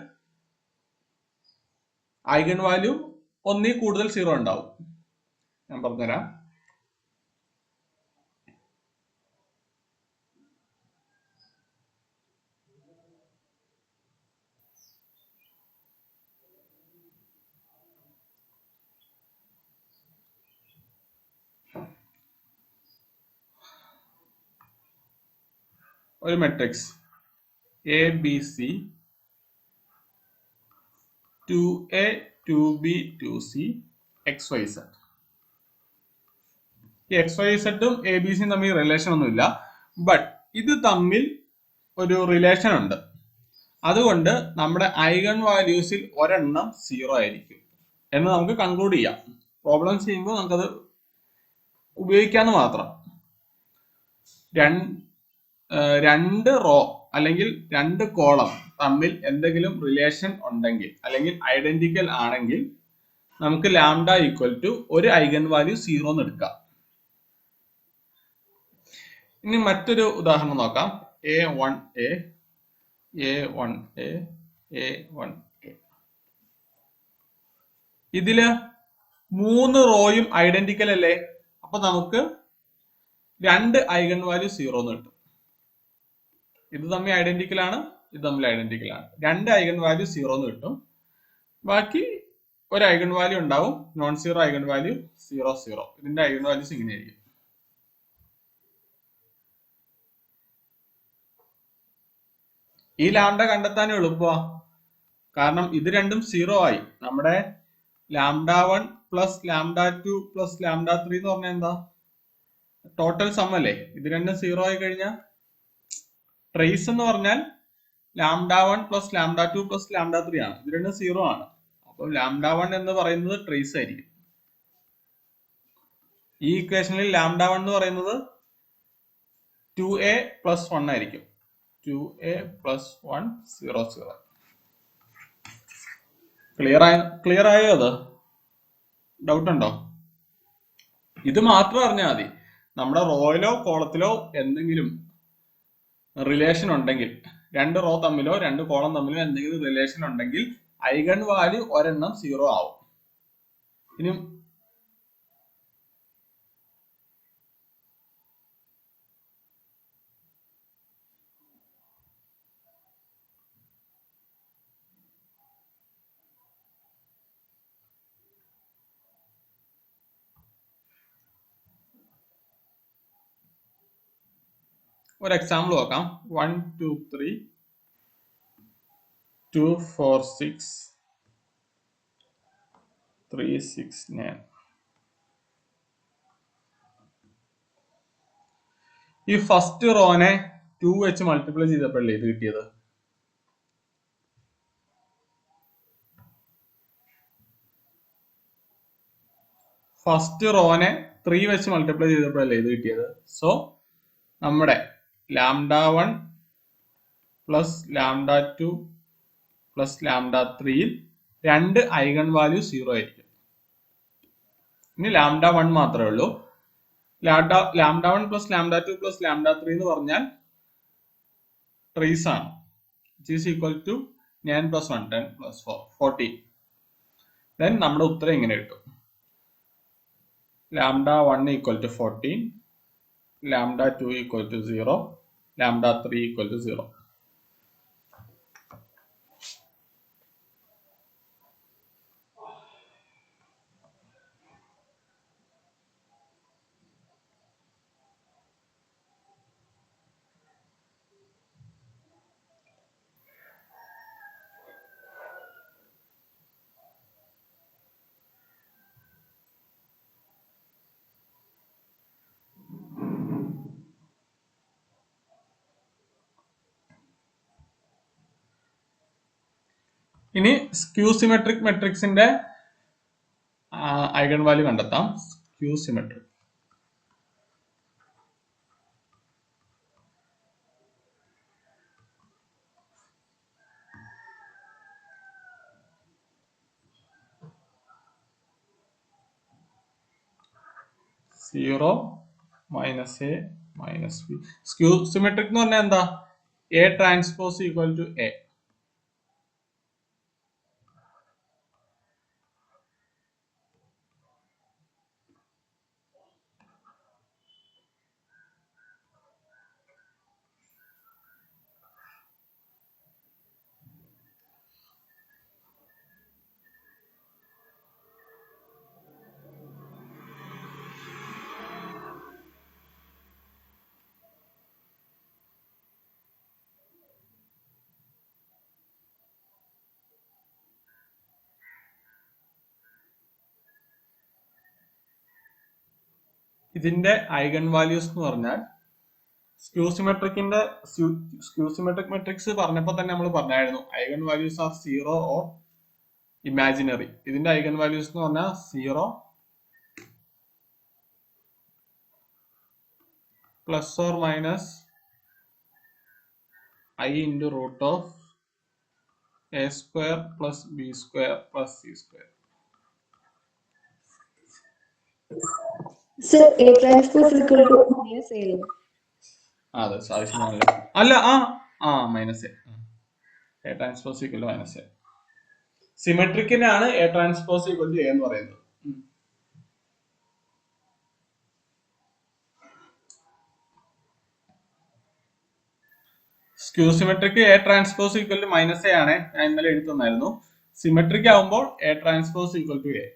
ഐഗൺ വാല്യൂ ഒന്നിൽ കൂടുതൽ 0 ഉണ്ടാവും. ഞാൻ പറഞ്ഞുതരാം. ഒരു matrix A B C 2a 2b 2c xyz. ഈ xyzഉം എ ബി സിയും തമ്മിൽ റിലേഷൻ ഒന്നുമില്ല, ബട്ട് ഇത് തമ്മിൽ ഒരു റിലേഷൻ ഉണ്ട്. അതുകൊണ്ട് നമ്മുടെ ഐഗൺ വാല്യൂസിൽ ഒരെണ്ണം 0 ആയിരിക്കും എന്ന് നമുക്ക് കൺക്ലൂഡ് ചെയ്യാം. പ്രോബ്ലം ചെയ്യുമ്പോൾ നമുക്കത് ഉപയോഗിക്കാന്ന് മാത്രം. 2 റോ അല്ലെങ്കിൽ 2 കോളം തമ്മിൽ എന്തെങ്കിലും റിലേഷൻ ഉണ്ടെങ്കിൽ അല്ലെങ്കിൽ ഐഡന്റിക്കൽ ആണെങ്കിൽ നമുക്ക് ലാംഡ ഈക്വൽ ടു ഒരു ഐഗൺ വാല്യൂ 0 എന്ന് എടുക്കാം. ഇനി മറ്റൊരു ഉദാഹരണം നോക്കാം. A1A A1A A1A. ഇതില് 3 റോയും ഐഡന്റിക്കൽ അല്ലേ, അപ്പൊ നമുക്ക് 2 ഐഗൺ വാല്യൂ 0 എന്ന് കിട്ടും. ഇത് തമ്മിൽ ഐഡന്റിക്കൽ ആണ്, ഇത് തമ്മിൽ ഐഡന്റിക്കൽ ആണ്. 2 ഐഗൺ വാല്യൂ 0 എന്ന് കിട്ടും. ബാക്കി ഒരു ഐഗൺ വാല്യൂ ഉണ്ടാവും, നോൺ സീറോ ഐഗൺ വാല്യൂ 0 0. ഇതിന്റെ ഐഗൺ വാല്യൂസ് ഇങ്ങനെയായിരിക്കും. ഈ ലാംഡ കണ്ടെത്താൻ എളുപ്പമാണ്, കാരണം ഇത് രണ്ടും 0 ആയി. നമ്മുടെ λ1 പ്ലസ് λ2 പ്ലസ് λ3 എന്ന് പറഞ്ഞാൽ എന്താ, ടോട്ടൽ സം അല്ലേ. ഇത് രണ്ടും 0 ആയി കഴിഞ്ഞാൽ ട്രേസ് എന്ന് പറഞ്ഞാൽ λ1 പ്ലസ് λ2 പ്ലസ് λ3 ആണ്. ഇത് രണ്ടും 0 ആണ്. അപ്പോൾ λ1 എന്ന് പറയുന്നത് ട്രേസ് ആയിരിക്കും. ഈ ഇക്വേഷനിൽ λ1 എന്ന് പറയുന്നത് 2a പ്ലസ് 1 ആയിരിക്കും. 2a plus 1 0 0. ക്ലിയർ ആയോ? അത് ഡൗട്ട് ഉണ്ടോ? ഇത് മാത്രം അറിഞ്ഞാൽ മതി. നമ്മുടെ റോയിലോ കോളത്തിലോ എന്തെങ്കിലും റിലേഷൻ ഉണ്ടെങ്കിൽ, രണ്ട് റോ തമ്മിലോ രണ്ട് കോളം തമ്മിലോ എന്തെങ്കിലും റിലേഷൻ ഉണ്ടെങ്കിൽ ഐഗൺ വാല്യൂ ഒരെണ്ണം 0 ആവും. ഇനി ഒരു എക്സാമ്പിൾ നോക്കാം. 1 2 3 2 4 6 3 6 9. ഈ ഫസ്റ്റ് റോനെ 2 വെച്ച് മൾട്ടിപ്ലൈ ചെയ്തപ്പോഴല്ലേ ഇത് കിട്ടിയത്? ഫസ്റ്റ് റോനെ 3 വെച്ച് മൾട്ടിപ്ലൈ ചെയ്തപ്പോഴല്ലേ ഇത് കിട്ടിയത്? സോ നമ്മുടെ λ1 പ്ലസ് λ2 പ്ലസ് λ3യിൽ രണ്ട് ഐഗൺ വാല്യൂ 0 ആയിരിക്കും. ഇനി λ1 മാത്രമേ ഉള്ളൂ. λ1 പ്ലസ് λ2 പ്ലസ് λ3 എന്ന് പറഞ്ഞാൽ ട്രേസ് ആണ്. which is equal to 9 plus 1 10 plus 4 14. then നമ്മുടെ ഉത്തരം ഇങ്ങനെ കിട്ടും. λ1 equal to 14, λ2 equal to 0, λ3 equal to 0. ഇനി സ്ക്യൂ സിമെട്രിക് മെട്രിക്സിന്റെ ഐഗൺ വാല്യൂ കണ്ടെത്താം. Skew symmetric zero minus a minus b. Skew symmetric എന്ന് പറഞ്ഞാൽ എന്താ? A transpose equal to a. ഇതിന്റെ ഐഗൺ വാല്യൂസ് എന്ന് പറഞ്ഞാൽ സ്ക്യൂ സിമെട്രിക് മെട്രിക്സ് പറഞ്ഞപ്പോൾ തന്നെ നമ്മൾ പറഞ്ഞായിരുന്നു eigen values are 0 or imaginary. ഇതിന്റെ ഐഗൺ വാല്യൂസ് എന്ന് പറഞ്ഞാൽ 0 plus or minus i into root of a square plus b square plus c square.
Sir, A transpose equal to minus A.
അതെ ആവശ്യമാണല്ലോ. അല്ല minus A transpose equal to minus A. സിമെട്രിക്കിനാണ് A transpose equal to A എന്ന് പറയുന്നത്. Skew symmetric A transpose equal to minus A ആണ്. ഞാൻ ഇന്നലെ എഴുതി തന്നായിരുന്നു. സിമെട്രിക് ആവുമ്പോൾ A transpose equal to A.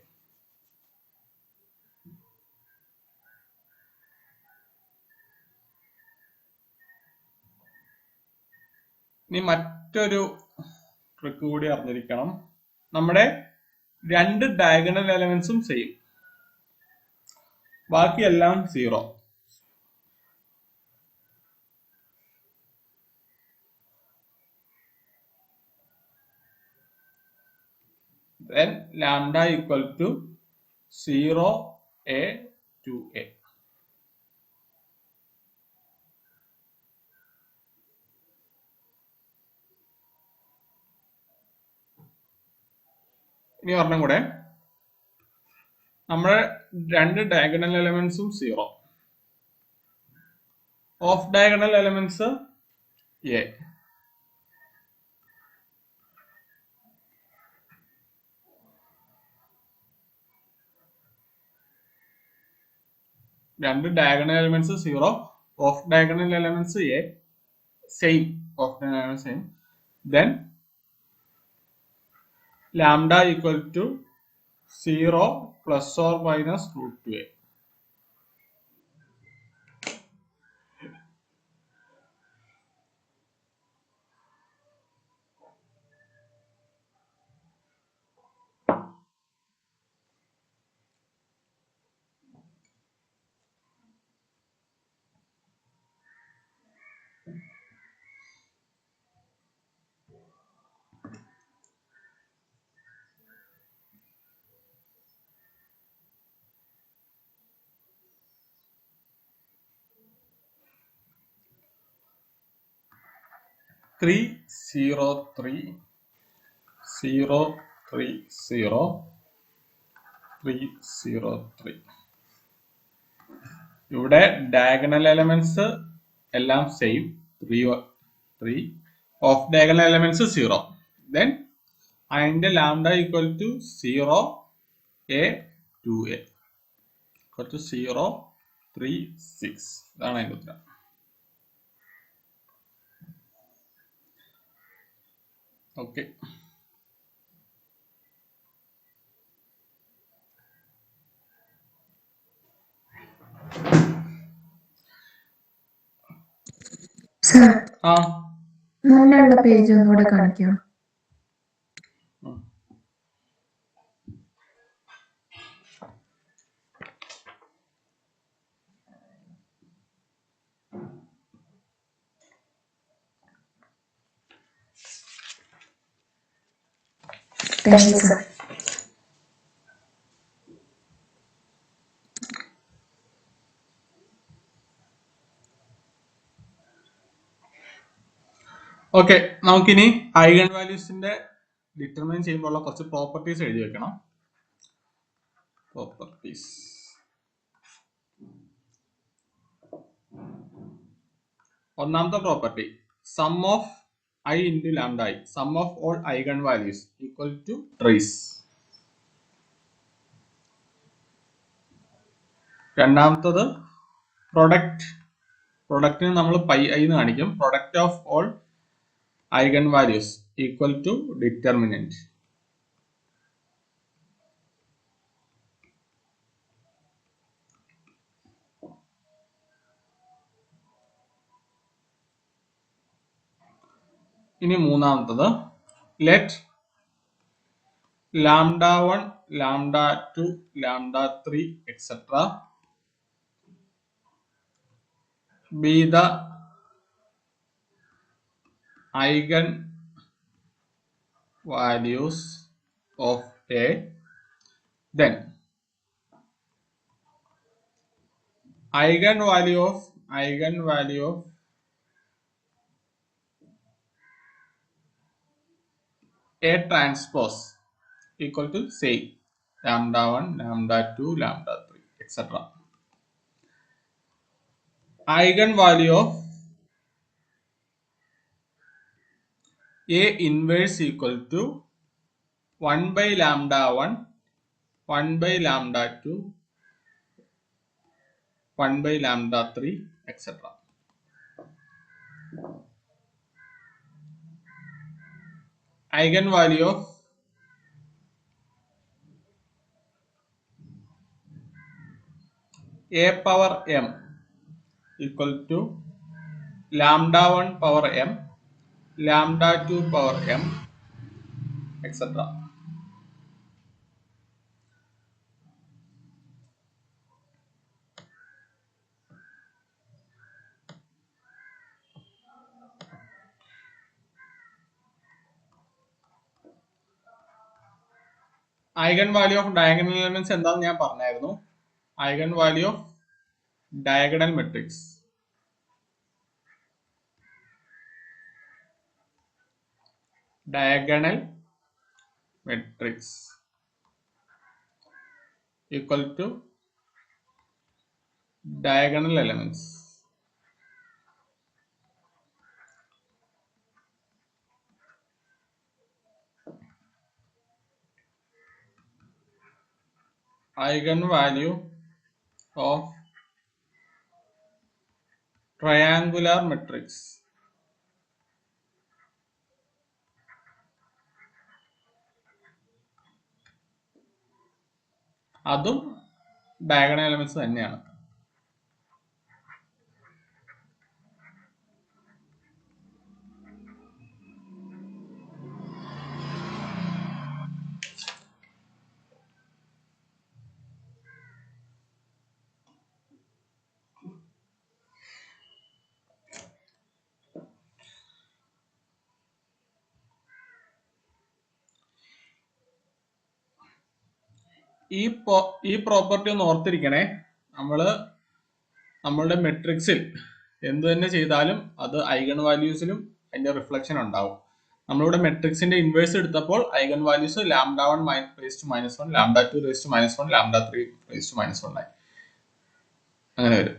ഇനി മറ്റൊരു ട്രിക്ക് കൂടി അറിഞ്ഞിരിക്കണം. നമ്മുടെ രണ്ട് ഡയഗണൽ എലമെന്റ്സും സെയിം, ബാക്കിയെല്ലാം 0. then lambda equal to 0a 2a. ഇനി ഒരെണ്ണം കൂടെ, നമ്മുടെ രണ്ട് ഡയഗണൽ എലമെന്റ്സും 0, ഓഫ് ഡയഗണൽ എലമെന്റ്സ് a, രണ്ട് diagonal elements 0, off diagonal elements a, same off diagonal elements same, then lambda equal to 0 plus or minus root 2a. Three 0 3 0 3 0 3 0 3. ഇവിടെ diagonal elements എല്ലാം same, 3 off diagonal elements 0, then അതിന്റെ lambda equal to 0 a 2a equal to 0 3 6. ഇതാണ് അതിന്റെ ഉത്തരം. Okay,
sir
ആ
മുന്നിലുള്ള page ഒന്നുകൂടെ കാണിക്കാം. Thank you sir.
ഓക്കെ, നമുക്കിനി ഐഗൺ വാല്യൂസിന്റെ ഡിറ്റർമൈൻ ചെയ്യുമ്പോൾ കുറച്ച് പ്രോപ്പർട്ടീസ് എഴുതി വെക്കണം. പ്രോപ്പർട്ടീസ്, ഒന്നാമത്തെ property, sum of I into lambda I, sum of all eigen values equal to trace. രണ്ടാമത്തത് പ്രൊഡക്റ്റിന് നമ്മൾ പൈ ഐ എന്ന് കാണിക്കും. Product of all eigen values equal to determinant. ഇനി മൂന്നാമത്തത്, let lambda 1, lambda 2, lambda 3 etc. be the eigen values of A, then eigen value of A transpose equal to say lambda 1, lambda 2, lambda 3 etc. Eigen value of A inverse equal to 1 by lambda 1, 1 by lambda 2, 1 by lambda 3 etc. Eigen value of A power m equal to lambda 1 power m, lambda 2 power m etc. Eigen value of diagonal elements എന്താണെന്ന് ഞാൻ പറഞ്ഞായിരുന്നു. Eigen value of diagonal matrix equal to diagonal elements. Eigenvalue of triangular matrix അതും diagonal elements തന്നെയാണ്. ഈ property ഒന്ന് ഓർത്തിരിക്കണേ. നമ്മളുടെ മെട്രിക്സിൽ എന്ത് തന്നെ ചെയ്താലും അത് ഐഗൺ വാല്യൂസിലും അതിന്റെ റിഫ്ലക്ഷൻ ഉണ്ടാവും. നമ്മളിവിടെ മെട്രിക്സിന്റെ ഇൻവേഴ്സ് എടുത്തപ്പോൾ eigen values λ1 raise to -1, λ2 raise to -1, λ3 raise to -1 ആയി അങ്ങനെ വരും.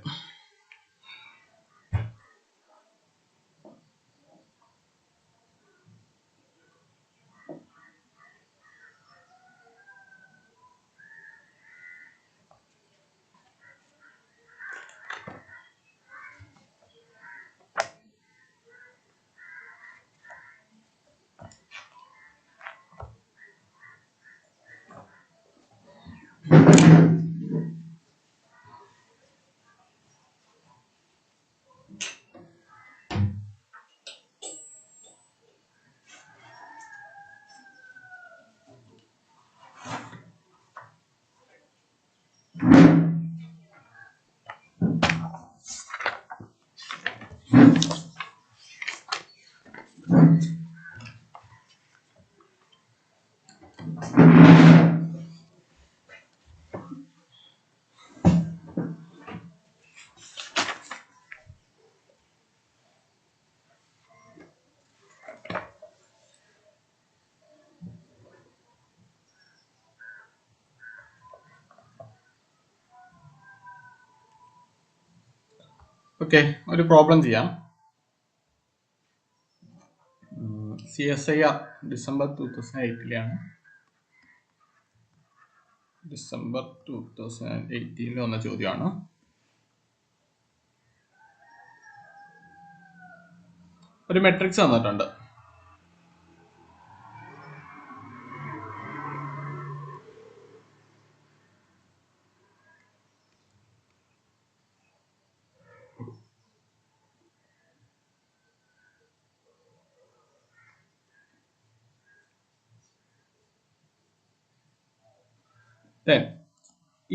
ഓക്കെ, ഒരു പ്രോബ്ലം ചെയ്യാം. CSIR ഡിസംബർ 2008 ഡിസംബർ 2018 വന്ന ചോദ്യമാണ്. ഒരു മെട്രിക്സ് തന്നിട്ടുണ്ട്.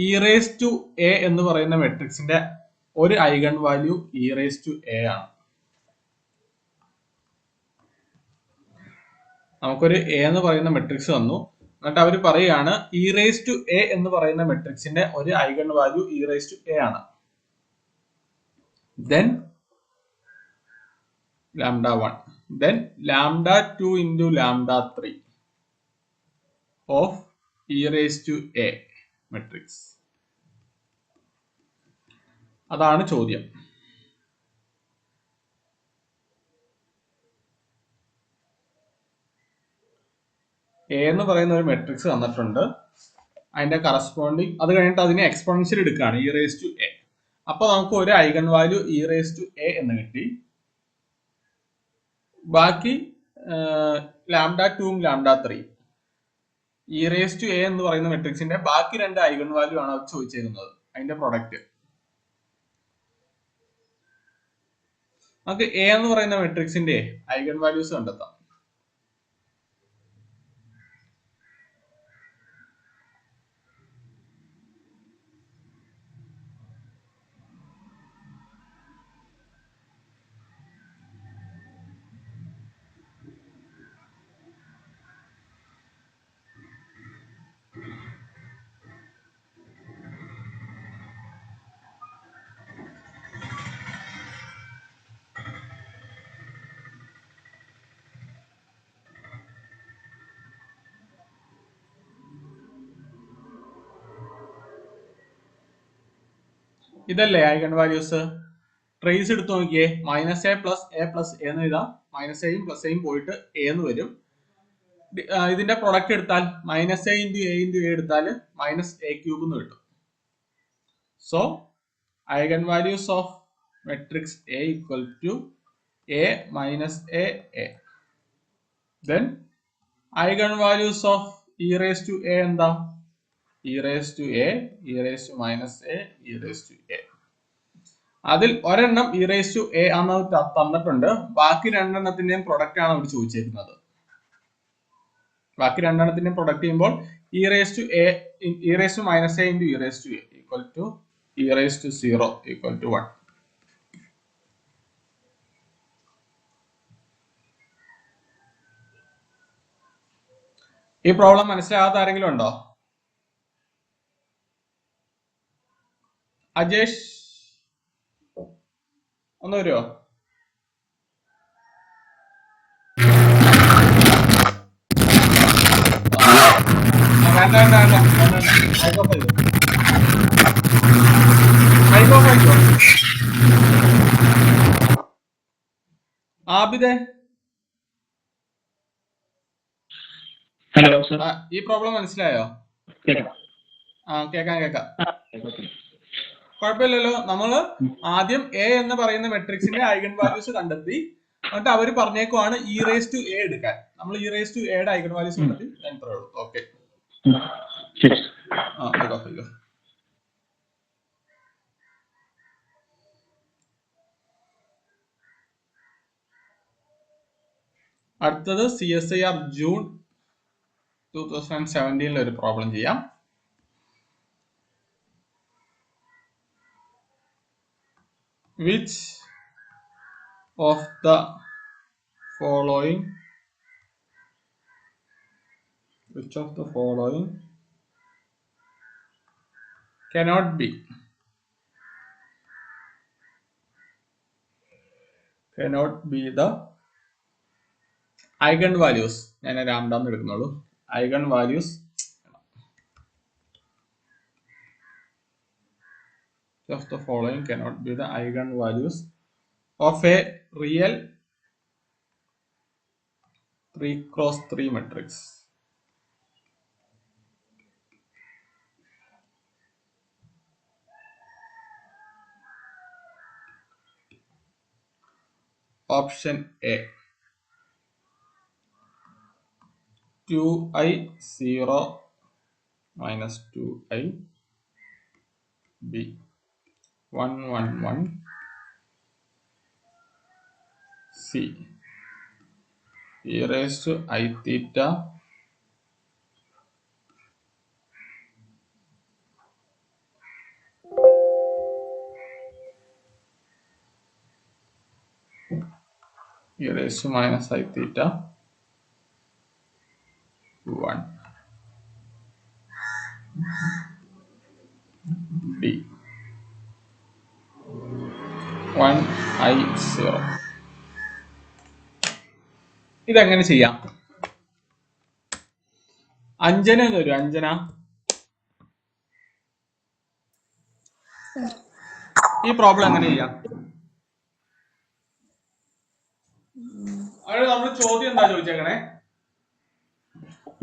ഇ റേസ് ടു എ എന്ന് പറയുന്ന മെട്രിക്സിന്റെ ഒരു eigen value e raise to a ആണ്. നമുക്കൊരു എ എന്ന് പറയുന്ന മെട്രിക്സ് തന്നു. എന്നിട്ട് അവർ പറയുകയാണ് ഇ റേസ് ടു എ എന്ന് പറയുന്ന മെട്രിക്സിന്റെ ഒരു eigen value e raise to a ആണ്. Then λ1, then λ2 into λ3 of e raised to a matrix. അതാണ് ചോദ്യം. എ എന്ന് പറയുന്ന ഒരു മെട്രിക്സ് തന്നിട്ടുണ്ട്. അതിന്റെ കറസ്പോണ്ടിങ് അത് കഴിഞ്ഞിട്ട് അതിനെ എക്സ്പോണൻഷ്യൽ എടുക്കുകയാണ് ഇ റേസ് ടു എ. അപ്പൊ നമുക്ക് ഒരു eigen value e raise to A എന്ന് കിട്ടി. ബാക്കി λ2ഉം λ3 ഇ റേസ് ടു എ എന്ന് പറയുന്ന മെട്രിക്സിന്റെ ബാക്കി രണ്ട് ഐഗൺ വാല്യൂ ആണ് അവർ ചോദിച്ചിരുന്നത്, അതിന്റെ പ്രൊഡക്റ്റ്. നമുക്ക് എ എന്ന് പറയുന്ന മെട്രിക്സിന്റെ ഐഗൺ വാല്യൂസ് കണ്ടെത്താം. ഇതല്ലേ ഐഗൺ വാല്യൂസ്. ട്രേസ് എടുത്ത് നോക്കിയേ. -a+a+a എന്ന് എഴുതാം. മൈനസ് എയും പ്ലസ് എയും പോയിട്ട് a എന്ന് വരും. ഇതിന്റെ പ്രൊഡക്റ്റ് എടുത്താൽ -a × a എടുത്താൽ -a³ എന്ന് കിട്ടും. So eigen values of matrix a equal to a minus a. Then eigen values of e raised to a എന്താ? e raised to a, e raised to minus a, e raised to a. അതിൽ ഒരെണ്ണം e raised to a ആണ് തന്നിട്ടുണ്ട്. ബാക്കി രണ്ടെണ്ണത്തിന്റെയും product ആണ് അവർ ചോദിച്ചിരിക്കുന്നത്. ബാക്കി രണ്ടെണ്ണത്തിന്റെയും product ചെയ്യുമ്പോൾ e raised to a, e raised to minus a into e raised to a equal to e raised to 0 equal to 1. ഈ പ്രോബ്ലം മനസ്സിലാകാത്ത ആരെങ്കിലും ഉണ്ടോ? അജേഷ് ഒന്ന് വരുമോ? ആബിദേ,
ഹലോ സർ,
ഈ പ്രോബ്ലം മനസ്സിലായോ?
കേൾക്കാം.
കേക്കാം. കുഴപ്പമില്ലല്ലോ. നമ്മള് ആദ്യം എ എന്ന് പറയുന്ന മെട്രിക്സിന്റെ ഐഗൺ വാല്യൂസ് കണ്ടെത്തി. എന്നിട്ട് അവര് പറഞ്ഞേക്കുവാണ് e raised to a എടുക്കാൻ. നമ്മൾ e raised to a യുടെ ഐഗൺ വാല്യൂസ് കണ്ടെത്തി. ഓക്കെ, അടുത്തത് CSIR ജൂൺ 2017 ഒരു പ്രോബ്ലം ചെയ്യാം. Which of the following cannot be the eigen values? ഞാൻ രാംഡാന്ന് എടുക്കുന്നുള്ളൂ. eigen values of the following cannot be the eigen values of a real 3x3 matrix. Option A 2i 0 minus 2i. B 1 1 1. C e raised to I theta e raised to minus I theta 1. D 1i 0. ഇതെങ്ങനെ ചെയ്യാം? അഞ്ജന എന്ന് വരും. അഞ്ജന, ഈ problem എങ്ങനെ ചെയ്യാം? അവിടെ നമ്മൾ ചോദ്യം എന്താ ചോദിച്ചേക്കണേ?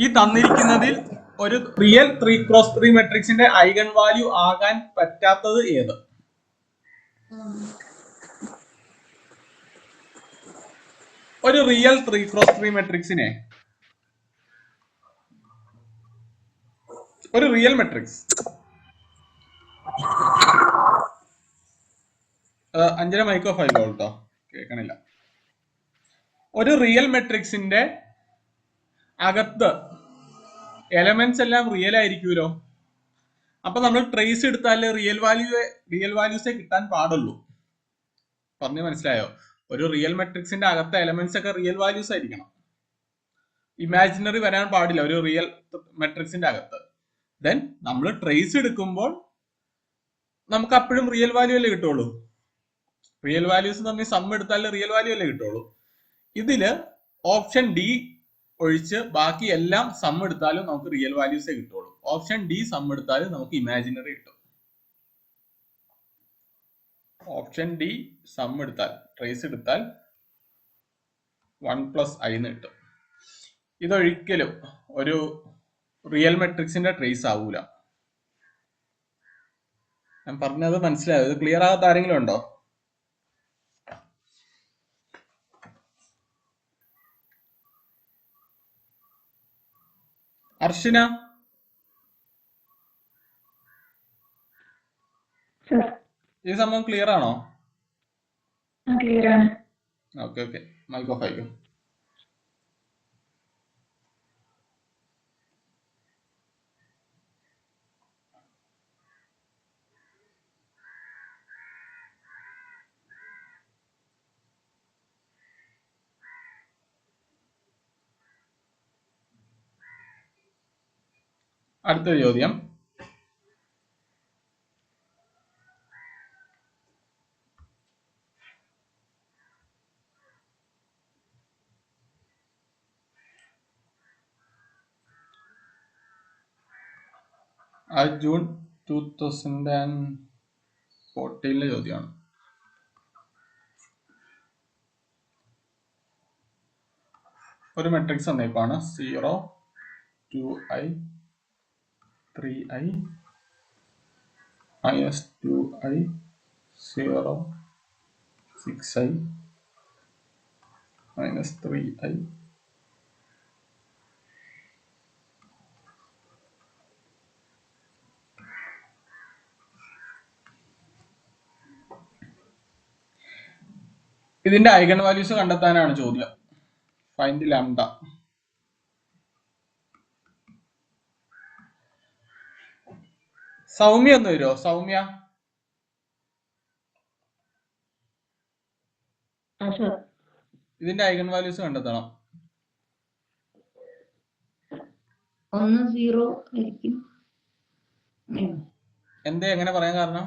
ഈ തന്നിരിക്കുന്നതിൽ ഒരു റിയൽ 3x3 മെട്രിക്സിന്റെ ഐഗൺ വാല്യൂ ആകാൻ പറ്റാത്തത് ഏത്? ഒരു റിയൽ 3x3 മെട്രിക്സിനെ, ഒരു റിയൽ മെട്രിക്സ്, അഞ്ചര മൈക്രോ 5 വോൾട്ടോ കേൾക്കണില്ല. ഒരു റിയൽ മെട്രിക്സിന്റെ അകത്ത് എലമെന്റ്സ് എല്ലാം റിയൽ ആയിരിക്കുമല്ലോ. അപ്പൊ നമ്മൾ ട്രേസ് എടുത്താലേ റിയൽ വാല്യൂസേ കിട്ടാൻ പാടുള്ളൂ. പറഞ്ഞു മനസ്സിലായോ? ഒരു റിയൽ മെട്രിക്സിന്റെ അകത്തെ എലമെന്റ്സ് ഒക്കെ റിയൽ വാല്യൂസ് ആയിരിക്കണം. ഇമാജിനറി വരാൻ പാടില്ല ഒരു റിയൽ മെട്രിക്സിന്റെ അകത്ത്. ദെൻ നമ്മൾ ട്രേസ് എടുക്കുമ്പോൾ നമുക്ക് അപ്പോഴും റിയൽ വാല്യൂ അല്ലേ കിട്ടുള്ളൂ. റിയൽ വാല്യൂസ് തമ്മിൽ സം എടുത്താലേ റിയൽ വാല്യൂ അല്ലേ കിട്ടുള്ളൂ. ഇതില് ഓപ്ഷൻ ഡി ഒഴിച്ച് ബാക്കി എല്ലാം സം എടുത്താലും നമുക്ക് റിയൽ വാല്യൂസേ കിട്ടുള്ളൂ. ഓപ്ഷൻ ഡി സം എടുത്താലും നമുക്ക് ഇമാജിനറി കിട്ടും. ഓപ്ഷൻ ഡി സം എടുത്താൽ ട്രേസ് എടുത്താൽ 1 പ്ലസ് ഐ എന്ന് കിട്ടും. ഇതൊരിക്കലും ഒരു റിയൽ മെട്രിക്സിന്റെ ട്രേസ് ആവൂല. ഞാൻ പറഞ്ഞത് മനസ്സിലായോ? ഇത് ക്ലിയർ ആകാത്ത ആരെങ്കിലും ഉണ്ടോ? അർഷിന, ഈ സംഭവം ക്ലിയർ ആണോ?
ക്ലിയർ ആണ്.
ഓക്കെ ഓക്കെ, മൈക്ക് ഓഫ് ആയിക്കോ. അടുത്ത ചോദ്യം. ജൂൺ 2014 ചോദ്യമാണ്. ഒരു matrix തന്നേക്കാണ് 0 2i 3i -2i 0 6i -3i. ഇതിന്റെ ഐഗൺ വാല്യൂസ് കണ്ടെത്താനാണ് ചോദ്യം. Find lambda. സൗമ്യ ഒന്ന് വരുമോ? സൗമ്യ, ഇതിന്റെ ഐഗൺ വാല്യൂസ് കണ്ടെത്തണം.
1 0 ആയിരിക്കും.
എന്തേ എങ്ങനെ പറയാൻ കാരണം?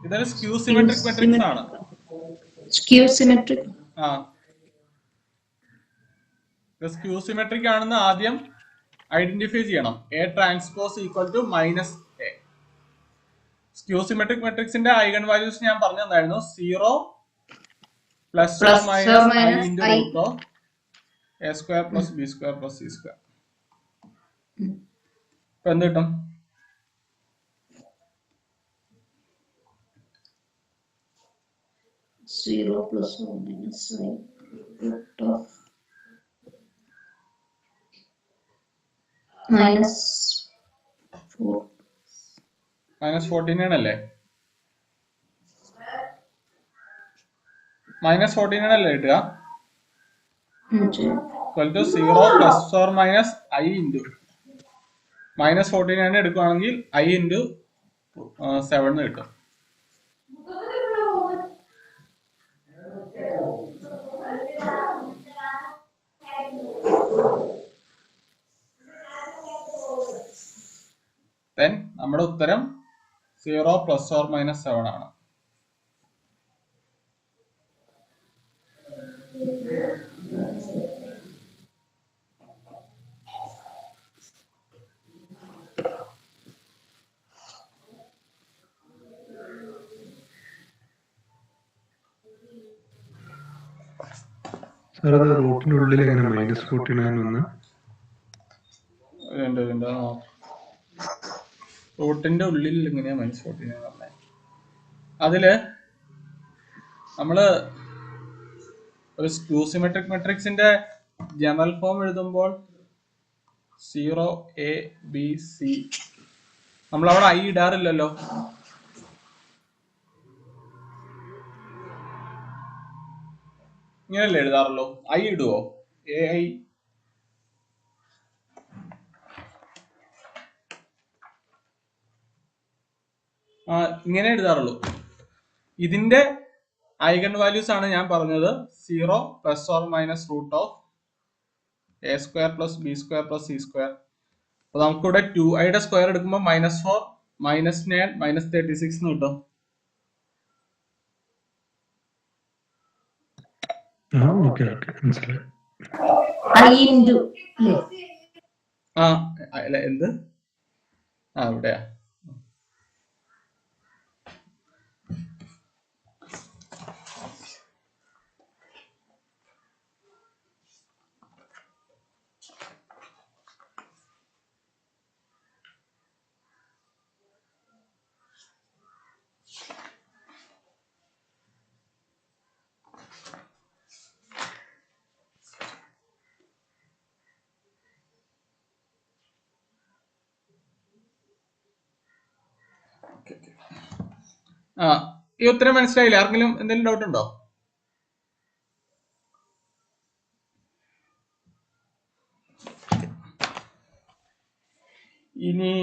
ഇതൊരു സ്ക്യൂ സിമെട്രിക് മെട്രിക്സ് ആണ്.
Skew symmetric.
സ്ക്യൂ സിമെട്രിക് ആണെന്ന് ആദ്യം ഐഡന്റിഫൈ ചെയ്യണം. A transpose equal to minus a. Skew symmetric മെട്രിക്സിന്റെ ഐഗൺ വാല്യൂസ് ഞാൻ പറഞ്ഞു തന്നായിരുന്നു. 0 plus or minus i into root of a square plus b square plus c square. ഇപ്പൊ എന്ത് കിട്ടും?
-0 plus or minus i root of
-14 ആണല്ലേ? -14 ആണല്ലേ കിട്ടുക? 0 plus or minus i into -14 എടുക്കുകയാണെങ്കിൽ ഐ ഇൻറ്റു 7 കിട്ടും. Then നമ്മുടെ ഉത്തരം 0 പ്ലസ് ഓർ മൈനസ് 7 ആണ്.
സാർ, അത് റൂട്ടിനുള്ളിൽ എങ്ങനെ -49 വന്ന്?
റൂട്ടിന്റെ ഉള്ളിൽ എങ്ങനെയാ -49 പറഞ്ഞത്? അതില് നമ്മള് ഒരു സ്ക്യൂ സിമെട്രിക് മെട്രിക്സിന്റെ ജനറൽ ഫോം എഴുതുമ്പോൾ 0 a b c നമ്മൾ അവിടെ ഐ ഇടാറില്ലല്ലോ. ഇങ്ങനെയല്ലേ എഴുതാറുള്ളൂ? ഐ ഇടുവോ? എ ഐ ഇങ്ങനെ എഴുതാറുള്ളൂ. ഇതിന്റെ ഐഗൺ വാല്യൂസ് ആണ് ഞാൻ പറഞ്ഞത്. 0 plus or minus root of a square plus b square plus c square. അപ്പൊ നമുക്കിവിടെ 2i സ്ക്വയർ എടുക്കുമ്പോൾ -4 -9 -36 എന്ന് കിട്ടും. ആ അല്ല എന്ത് ഇവിടെയാ. ഈ ഉത്തരം മനസ്സിലായില്ല? ആർക്കെങ്കിലും എന്തെങ്കിലും ഡൗട്ട് ഉണ്ടോ? ഇനി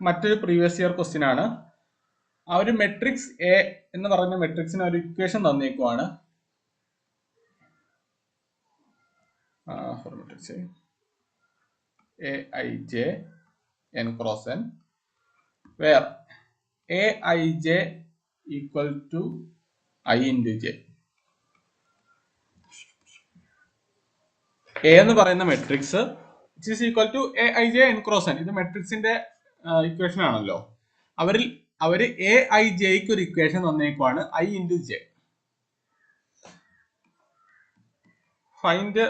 മറ്റൊരു പ്രീവിയസ് ഇയർ ക്വസ്റ്റ്യൻ ആണ്. ആ ഒരു മെട്രിക്സ് എ എന്ന് പറയുന്ന മെട്രിക്സിന് ഒരു equation തന്നേക്കുവാണ്. Aij n cross n where Aij equal to I into j. A എന്ന് പറയുന്ന matrix which is equal to Aij n cross n. ഇത് മെട്രിക്സിന്റെ ഇക്വേഷൻ ആണല്ലോ. അവര് Aijക്ക് ഒരു ഇക്വേഷൻ തന്നേക്കുവാണ് I into j. Find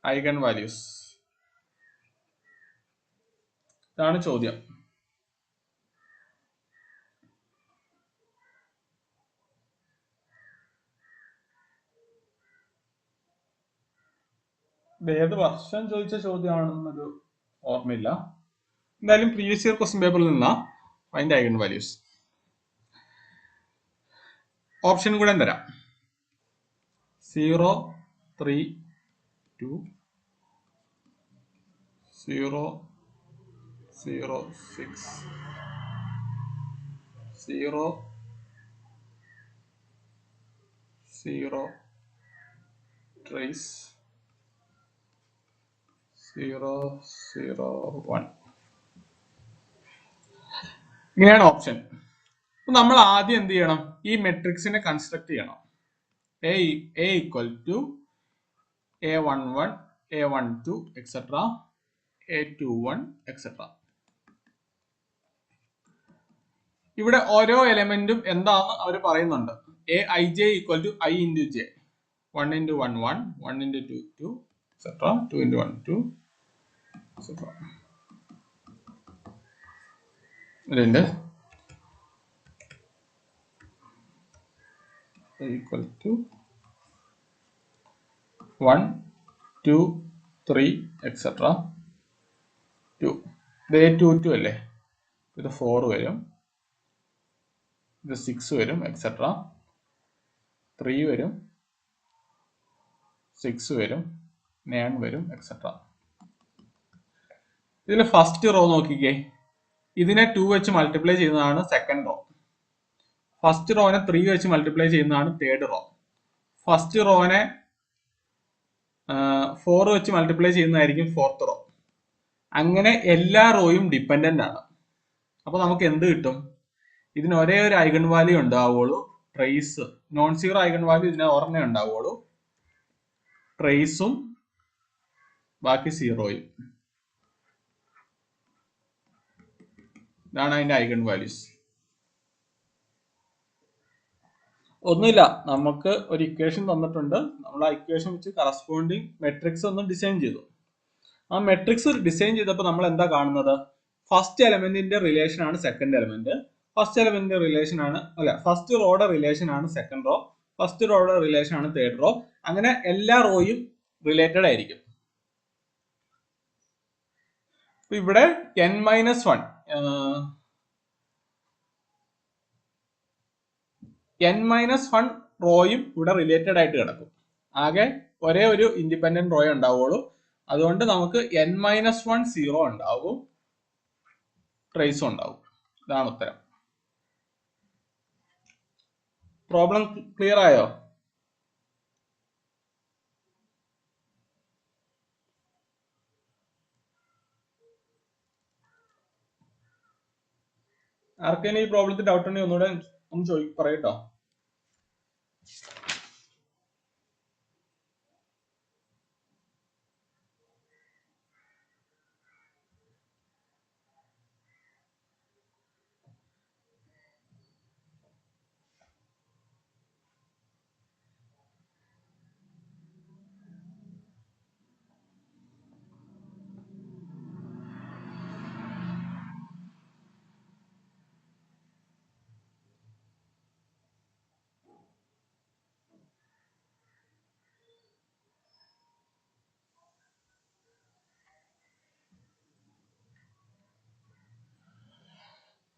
eigen values. ഇതാണ് ചോദ്യം. ഏത് വർഷം ചോദിച്ച ചോദ്യമാണെന്നൊരു ഓർമ്മയില്ല. എന്തായാലും പ്രീവിയസ് ഇയർ ക്വസ്റ്റ്യൻ പേപ്പറിൽ നിന്നാ ഫൈൻഡ് ഐഗൺ വാല്യൂസ്. ഓപ്ഷൻ കൂടെ തരാം. 0, 3, 2, 0, 0, 6, 0, 0, trace, 0, 0, 1. ഇങ്ങനെയാണ് ഓപ്ഷൻ. നമ്മൾ ആദ്യം എന്ത് ചെയ്യണം? ഈ മെട്രിക്സിനെ കൺസ്ട്രക്ട് ചെയ്യണം. A equal to A11, A12, etc. A21, etc. ഇവിടെ ഓരോ എലമെന്റും എന്താണെന്ന് അവർ പറയുന്നുണ്ട്. Aij equal to I into j. 1 into 1, 1, 1 into 2, 2, etc. 2 into 1, 2, etc. ഇതിന്റെ equal to 1, 2, 3, etc. 2. ഇത് A22 അല്ലേ? ഇത് 4 വരും, ഇത് 6 വരും, etc. 3 വരും, 6 വരും, 9 വരും, etc. ഇതിൽ ഫസ്റ്റ് റോ നോക്കിക്കേ. ഇതിനെ 2 വെച്ച് മൾട്ടിപ്ലൈ ചെയ്യുന്നതാണ് സെക്കൻഡ് റോ. ഫസ്റ്റ് റോനെ 3 വെച്ച് മൾട്ടിപ്ലൈ ചെയ്യുന്നതാണ് തേർഡ് റോ. ഫസ്റ്റ് റോനെ 4 വെച്ച് മൾട്ടിപ്ലൈ ചെയ്യുന്നതായിരിക്കും ഫോർത്ത് റോ. അങ്ങനെ എല്ലാ റോയും ഡിപ്പെൻഡന്റ് ആണ്. അപ്പൊ നമുക്ക് എന്ത് കിട്ടും? ഇതിന് ഒരേ ഒരു ഐഗൺ വാല്യൂ ഉണ്ടാവുള്ളൂ, trace. Non zero eigen value ഇതിന് ഒരെണ്ണേ ഉണ്ടാവുള്ളൂ, ട്രേസും ബാക്കി സീറോയും. ഇതാണ് അതിന്റെ ഐഗൺ വാല്യൂസ്. ഒന്നുമില്ല, നമുക്ക് ഒരു ഇക്വേഷൻ തന്നിട്ടുണ്ട്. നമ്മൾ ആ ഇക്വേഷൻ വെച്ച് കറസ്പോണ്ടിങ് മെട്രിക്സ് ഒന്ന് ഡിസൈൻ ചെയ്തു. ആ മെട്രിക്സ് ഡിസൈൻ ചെയ്തപ്പോൾ നമ്മൾ എന്താ കാണുന്നത്? ഫസ്റ്റ് എലമെന്റിന്റെ റിലേഷൻ ആണ് second element, first element relation ആണ്, അല്ല ഫസ്റ്റ് റോയുടെ റിലേഷൻ ആണ് സെക്കൻഡ് റോ, ഫസ്റ്റ് റോയുടെ റിലേഷൻ ആണ് തേർഡ് റോ. അങ്ങനെ എല്ലാ റോയും റിലേറ്റഡ് ആയിരിക്കും. ഇവിടെ n-1 n-1 റോയും ഇവിടെ റിലേറ്റഡ് ആയിട്ട് കിടക്കും. ആകെ ഒരേ ഒരു ഇൻഡിപെൻഡന്റ് റോ ഉണ്ടാവുള്ളൂ. അതുകൊണ്ട് നമുക്ക് n-1 സീറോ ഉണ്ടാവും, ട്രേസും ഉണ്ടാവും. ഇതാണ് ഉത്തരം. പ്രോബ്ലം ക്ലിയർ ആയോ? ആർക്കെങ്കിലും ഈ പ്രോബ്ലത്തിൽ ഡൗട്ട് ഉണ്ടെങ്കിൽ ഒന്നുകൂടെ ഒന്ന് പറയട്ടോ.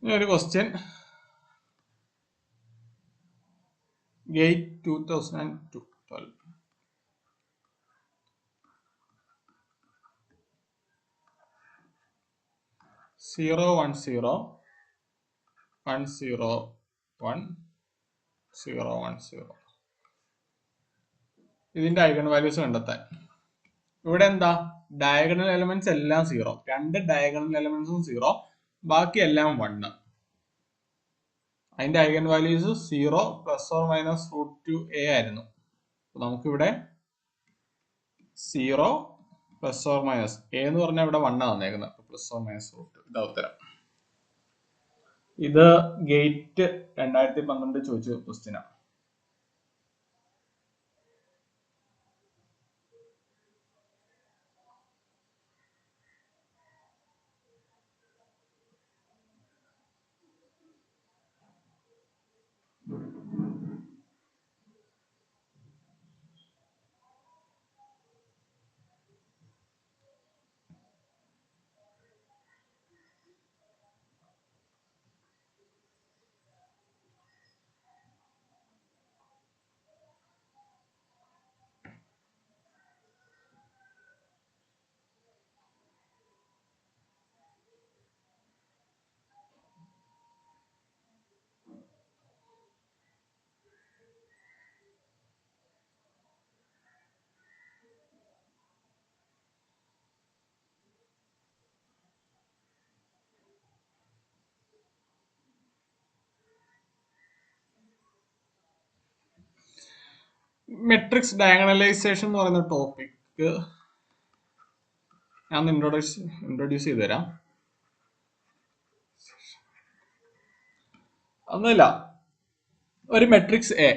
ഒരു ക്വസ്റ്റ്യൻ, ഗേറ്റ് 2012 0 1 0 1 0 1 0 1 0. ഇതിന്റെ ഐഗൺ വാല്യൂസ് കണ്ടെത്താൻ ഇവിടെ എന്താ, ഡയഗണൽ എലമെന്റ്സ് എല്ലാം 0, രണ്ട് ഡയഗണൽ എലമെന്റ്സും 0, ബാക്കി എല്ലാം 1. അതിന്റെ ഐഗൺ വാല്യൂസ് 0 ±√2a ആയിരുന്നു. നമുക്കിവിടെ 0 ± a എന്ന് പറഞ്ഞാൽ ഇവിടെ 1 വന്നേക്കുന്നത്, ±√2. ഇതാ ഉത്തരം. ഇത് ഗേറ്റ് 2012 ചോദിച്ച ക്വസ്റ്റ്യനാണ്. മെട്രിക്സ് ഡയഗണലൈസേഷൻ എന്ന് പറയുന്ന ടോപ്പിക് ഞാൻ ഇൻട്രൊഡ്യൂസ് ചെയ്തു തരാം. ഒന്നുമില്ല, ഒരു മെട്രിക്സ് എ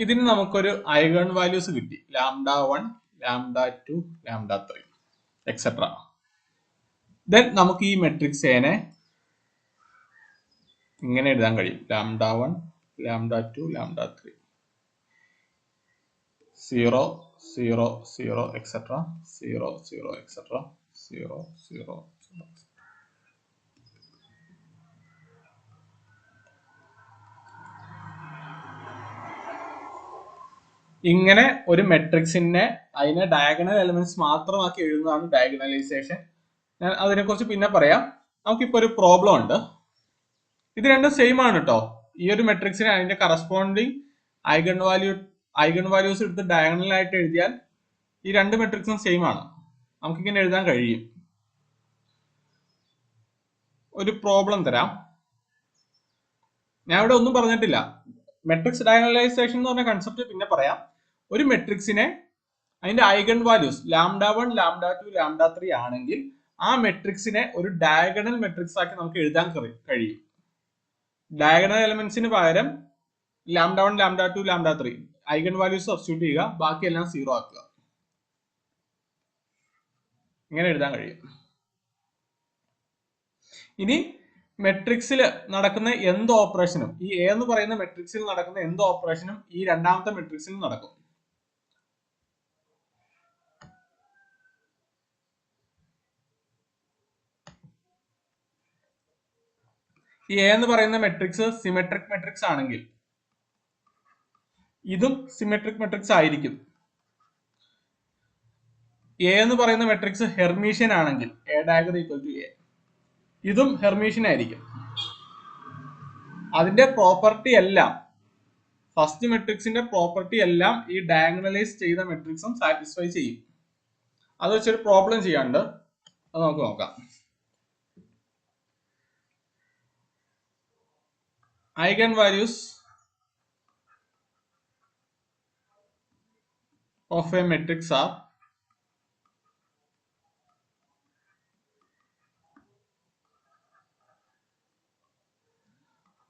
ഇതിന് നമുക്കൊരു ഐഗൺ വാല്യൂസ് കിട്ടി, λ1, λ2, λ3 എക്സെട്ര. ദെൻ നമുക്ക് ഈ മെട്രിക്സ് എനെ ഇങ്ങനെ എഴുതാൻ കഴിയും, λ1, λ2, λ3 0 0 0 എക്സെട്ര 0 0 എക്സെട്ര 0 0 0. ഇങ്ങനെ ഒരു മെട്രിക്സിനെ അതിനെ ഡയഗണൽ എലമെന്റ്സ് മാത്രമാക്കി എഴുതുന്നതാണ് ഡയഗണലൈസേഷൻ. ഞാൻ അതിനെക്കുറിച്ച് പിന്നെ പറയാം. നമുക്കിപ്പോൾ ഒരു പ്രോബ്ലം ഉണ്ട്. ഇത് രണ്ടും സെയിം ആണ് കേട്ടോ. ഈ ഒരു മെട്രിക്സിനെ അതിന്റെ കറസ്പോണ്ടിങ് ഐഗൺ വാല്യൂസ് എടുത്ത് ഡയഗണൽ ആയിട്ട് എഴുതിയാൽ ഈ രണ്ട് മെട്രിക്സും സെയിം ആണ്. നമുക്കിങ്ങനെ എഴുതാൻ കഴിയും. ഒരു പ്രോബ്ലം തരാം. ഞാൻ ഇവിടെ ഒന്നും പറഞ്ഞിട്ടില്ല. മെട്രിക്സ് ഡയഗണലൈസേഷൻ എന്ന് പറഞ്ഞ കൺസെപ്റ്റ് പിന്നെ പറയാം. ഒരു മെട്രിക്സിനെ അതിന്റെ ഐഗൺ വാല്യൂസ് λ1, λ2, λ3 ആണെങ്കിൽ ആ മെട്രിക്സിനെ ഒരു ഡയഗണൽ മെട്രിക്സ് ആക്കി നമുക്ക് എഴുതാൻ കഴിയും. ഡയഗണൽ എലമെന്റ്സിന് പകരം λ1, λ2, λ3 ഐഗൺ വാല്യൂസ് സബ്സ്റ്റിറ്റ്യൂട്ട് ചെയ്യുക, ബാക്കിയെല്ലാം 0 ആക്കുക. ഇങ്ങനെ എഴുതാൻ കഴിയും. ഇനി മെട്രിക്സിൽ നടക്കുന്ന എന്ത് ഓപ്പറേഷനും, ഈ എ എന്ന് പറയുന്ന മെട്രിക്സിൽ നടക്കുന്ന എന്ത് ഓപ്പറേഷനും ഈ രണ്ടാമത്തെ മെട്രിക്സിൽ നടക്കും. ഈ എ എന്ന് പറയുന്ന മെട്രിക്സ് സിമെട്രിക് മെട്രിക്സ് ആണെങ്കിൽ ഇതും സിമെട്രിക് മെട്രിക്സ് ആയിരിക്കും. എ എന്ന് പറയുന്ന മെട്രിക്സ് ഹെർമീഷ്യൻ ആണെങ്കിൽ A dagger equal to A, ഇതും ഹെർമീഷ്യൻ ആയിരിക്കും. അതിന്റെ പ്രോപ്പർട്ടി എല്ലാം, ഫസ്റ്റ് മെട്രിക്സിന്റെ പ്രോപ്പർട്ടി എല്ലാം ഈ ഡയഗണലൈസ് ചെയ്ത മെട്രിക്സും സാറ്റിസ്ഫൈ ചെയ്യും. അത് വെച്ചൊരു പ്രോബ്ലം ചെയ്യാണ്ട് അത് നമുക്ക് നോക്കാം. Eigen values of a matrix are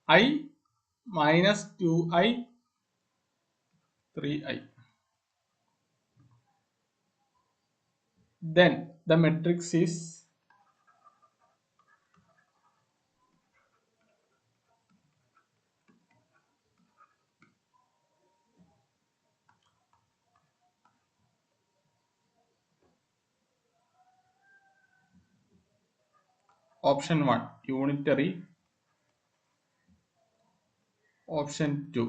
I minus 2i 3i. Then the matrix is option 1 unitary, option 2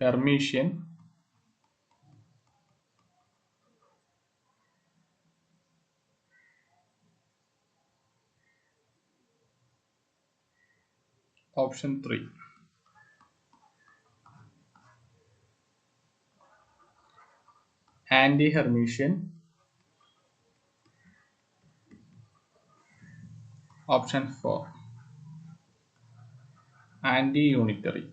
Hermitian, option 3 anti-Hermitian, option 4 anti-unitary.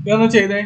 ഇതൊന്ന് ചെയ്തേ.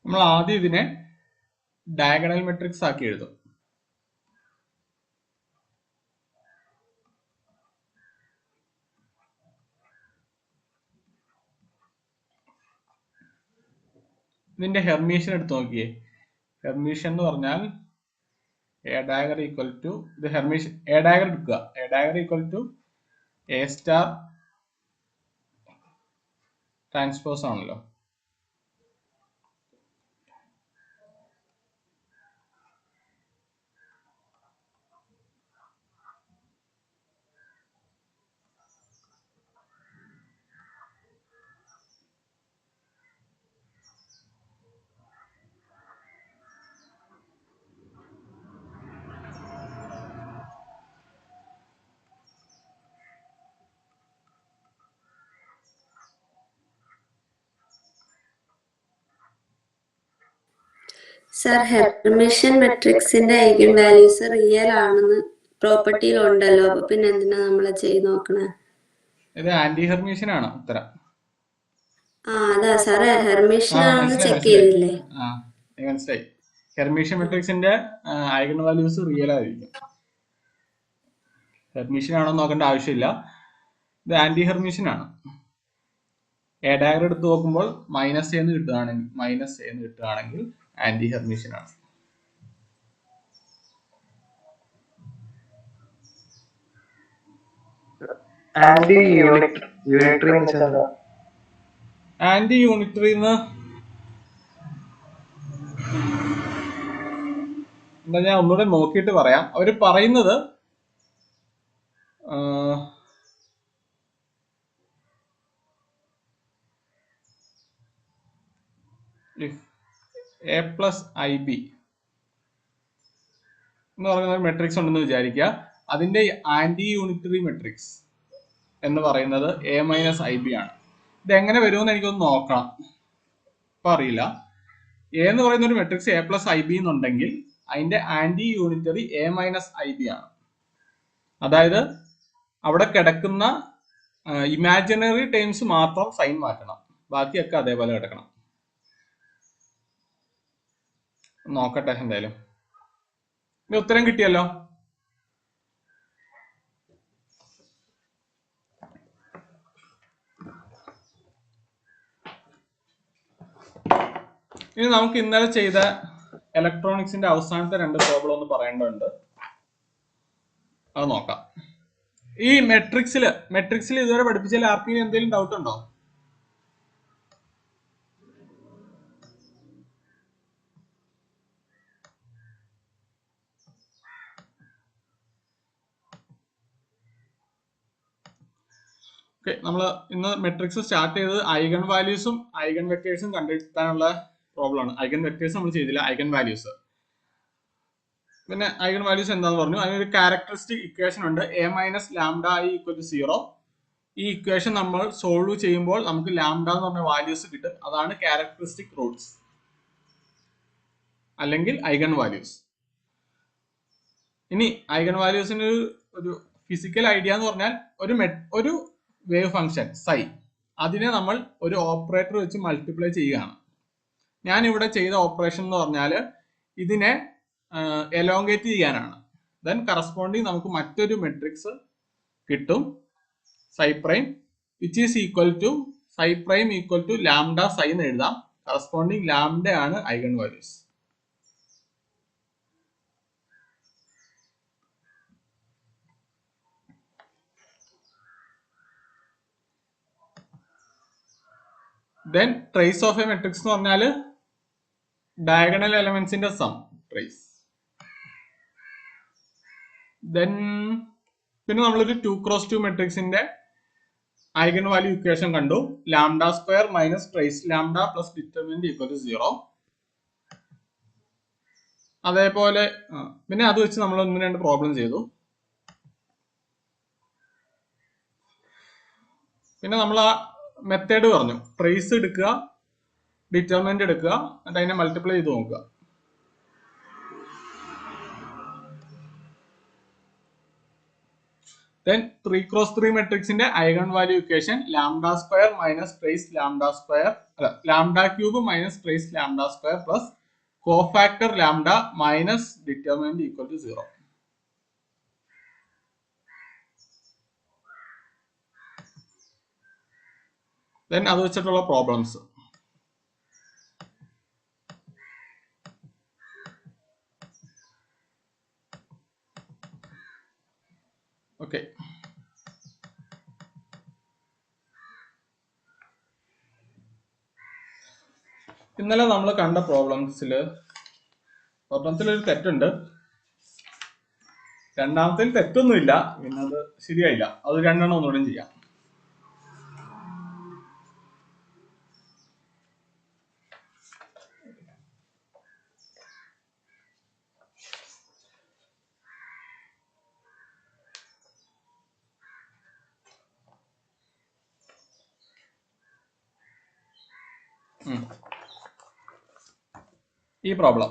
നമ്മൾ ആദ്യം ഇതിനെ ഡയഗണൽ മെട്രിക്സ് ആക്കി എഴുതും. ഇതിന്റെ ഹെർമീഷ്യൻ എടുത്ത് നോക്കിയേ. ഹെർമീഷ്യൻ എന്ന് പറഞ്ഞാൽ എ ഡയഗർ ഈക്വൽ ടു, ഇത് ഹെർമീഷ്യൻ എ ഡയഗർ എടുക്കുക, A dagger equal to A star transpose ആണല്ലോ.
സർ, ഹെർമിഷ്യൻ മെട്രിക്സിന്റെ ഐഗൺ വാല്യൂസ് റിയൽ ആണെന്ന് പ്രോപ്പർട്ടിയിൽ ഉണ്ടല്ലോ, അപ്പൊ പിന്നെ എന്തിനാ നമ്മൾ ചെയ്ത് നോക്കണേ?
ഇത് ആന്റി ഹെർമീഷ്യൻ ആണ് ഉത്തരം.
അതാ സാറേ ഹെർമിഷൻ ആണെന്ന്
മനസ്സിലായി
ചെക്ക്
മനസ്സിലായി.
ചെയ്തില്ലേ?
എനിക്ക് മനസ്സിലായി. ഹെർമീഷ്യൻ മെട്രിക്സിന്റെ ഐഗൺ വാല്യൂസ് റിയൽ ആയിരിക്കും. ഹെർമീഷ്യൻ ആണോ നോക്കേണ്ട ആവശ്യമില്ല. ഇത് ആന്റി ഹെർമീഷ്യൻ ആണ്. എ ഡയഗ്രം എടുത്ത് നോക്കുമ്പോൾ മൈനസ് എന്ന് കിട്ടുകയാണെങ്കിൽ ആന്റി ഹെർമീഷ്യൻ ആണ്.
ആന്റി യൂണിറ്ററി
ആന്റി യൂണിറ്ററിന്ന് എന്താ, ഞാൻ ഒന്നുകൂടെ നോക്കിയിട്ട് പറയാം. അവര് പറയുന്നത് എ പ്ലസ് ഐ ബി എന്ന് പറയുന്ന ഒരു മെട്രിക്സ് ഉണ്ടെന്ന് വിചാരിക്കുക. അതിന്റെ ആന്റി യൂണിറ്ററി മെട്രിക്സ് എന്ന് പറയുന്നത് എ മൈനസ് ഐ ബി ആണ്. ഇത് എങ്ങനെ വരുമെന്ന് എനിക്കൊന്ന് നോക്കണം, ഇപ്പൊ അറിയില്ല. എ എന്ന് പറയുന്ന ഒരു matrix a plus i b എന്നുണ്ടെങ്കിൽ അതിന്റെ anti unitary a minus i b ആണ്. അതായത് അവിടെ കിടക്കുന്ന ഇമാജിനറി ടേംസ് മാത്രം സൈൻ മാറ്റണം, ബാക്കിയൊക്കെ അതേപോലെ കിടക്കണം. നോക്കട്ടെ എന്തായാലും. ഉത്തരം കിട്ടിയല്ലോ. ഇനി നമുക്ക് ഇന്നലെ ചെയ്ത ഇലക്ട്രോണിക്സിന്റെ അവസാനത്തെ 2 പ്രോബ്ലം ഒന്ന് പറയേണ്ടതുണ്ട്, അത് നോക്കാം. ഈ മെട്രിക്സിൽ ഇതുവരെ പഠിപ്പിച്ചാൽ ആർക്കെങ്കിലും എന്തെങ്കിലും ഡൗട്ട് ഉണ്ടോ? ഓക്കെ, നമ്മൾ ഇന്ന് മെട്രിക്സ് സ്റ്റാർട്ട് ചെയ്തത് ഐഗൺ വാല്യൂസും ഐഗൺ വെക്ടേഴ്സും കണ്ടെത്താനുള്ള പ്രോബ്ലം ആണ്. ഐഗൺ വെക്ടേഴ്സ് നമ്മൾ ചെയ്തില്ല, ഐഗൺ വാല്യൂസ്. പിന്നെ ഐഗൺ വാല്യൂസ് എന്താന്ന് പറഞ്ഞു. അതിനൊരു ക്യാരക്ടറിസ്റ്റിക് ഇക്വേഷൻ ഉണ്ട്, a minus lambda I equal to 0. ഈ ഇക്വേഷൻ നമ്മൾ സോൾവ് ചെയ്യുമ്പോൾ നമുക്ക് ലാംഡ എന്ന് പറഞ്ഞ വാല്യൂസ് കിട്ടും. അതാണ് ക്യാരക്ടറിസ്റ്റിക് റൂട്ട്സ് അല്ലെങ്കിൽ ഐഗൺ വാല്യൂസ്. ഇനി ഐഗൺ വാല്യൂസിന് ഒരു ഫിസിക്കൽ ഐഡിയ എന്ന് പറഞ്ഞാൽ ഒരു വേവ് ഫംഗ്ഷൻ സൈ, അതിനെ നമ്മൾ ഒരു ഓപ്പറേറ്റർ വെച്ച് മൾട്ടിപ്ലൈ ചെയ്യുകയാണ്. ഞാൻ ഇവിടെ ചെയ്ത ഓപ്പറേഷൻ എന്ന് പറഞ്ഞാൽ ഇതിനെ എലോങ്കേറ്റ് ചെയ്യാനാണ്. ദെൻ കറസ്പോണ്ടിങ് നമുക്ക് മറ്റൊരു മെട്രിക്സ് കിട്ടും, psi prime, which is equal to psi prime equal to lambda psi എന്ന് എഴുതാം. കറസ്പോണ്ടിങ് ലാംഡ ആണ് eigen values. Then trace of A matrix എന്ന് പറഞ്ഞാൽ ഡയഗണൽ എലമെന്റ്സിന്റെ സം, ട്രേസ്. ദെൻ പിന്നെ നമ്മളൊരു 2x2 മെട്രിക്സിന്റെ ഐഗൺ വാല്യൂ ഇക്വേഷൻ കണ്ടു, lambda square minus trace lambda plus determinant equal to 0. അതേപോലെ പിന്നെ അത് വെച്ച് നമ്മൾ 1-2 പ്രോബ്ലം ചെയ്തു. പിന്നെ നമ്മൾ ആ മെത്തേഡ് പറഞ്ഞു, ട്രേസ് എടുക്കുക, ഡിറ്റർമിനന്റ് എടുക്കുക, എന്നിട്ട് അതിനെ മൾട്ടിപ്ലൈ ചെയ്ത് നോക്കുക. Then 3x3 മെട്രിക്സിന്റെ eigen value equation lambda square minus trace lambda square, lambda cube minus trace lambda square plus cofactor lambda minus determinant equal to 0. Then അത് വെച്ചിട്ടുള്ള പ്രോബ്ലംസ്. ഓക്കെ, ഇന്നലെ നമ്മൾ കണ്ട പ്രോബ്ലംസിൽ ഒരു തെറ്റുണ്ട്, രണ്ടാമത്തിൽ തെറ്റൊന്നുമില്ല, പിന്നെ അത് ശരിയായില്ല. അത് 2 എണ്ണം ഒന്നുകൂടെ ചെയ്യാം. ഈ പ്രോബ്ലം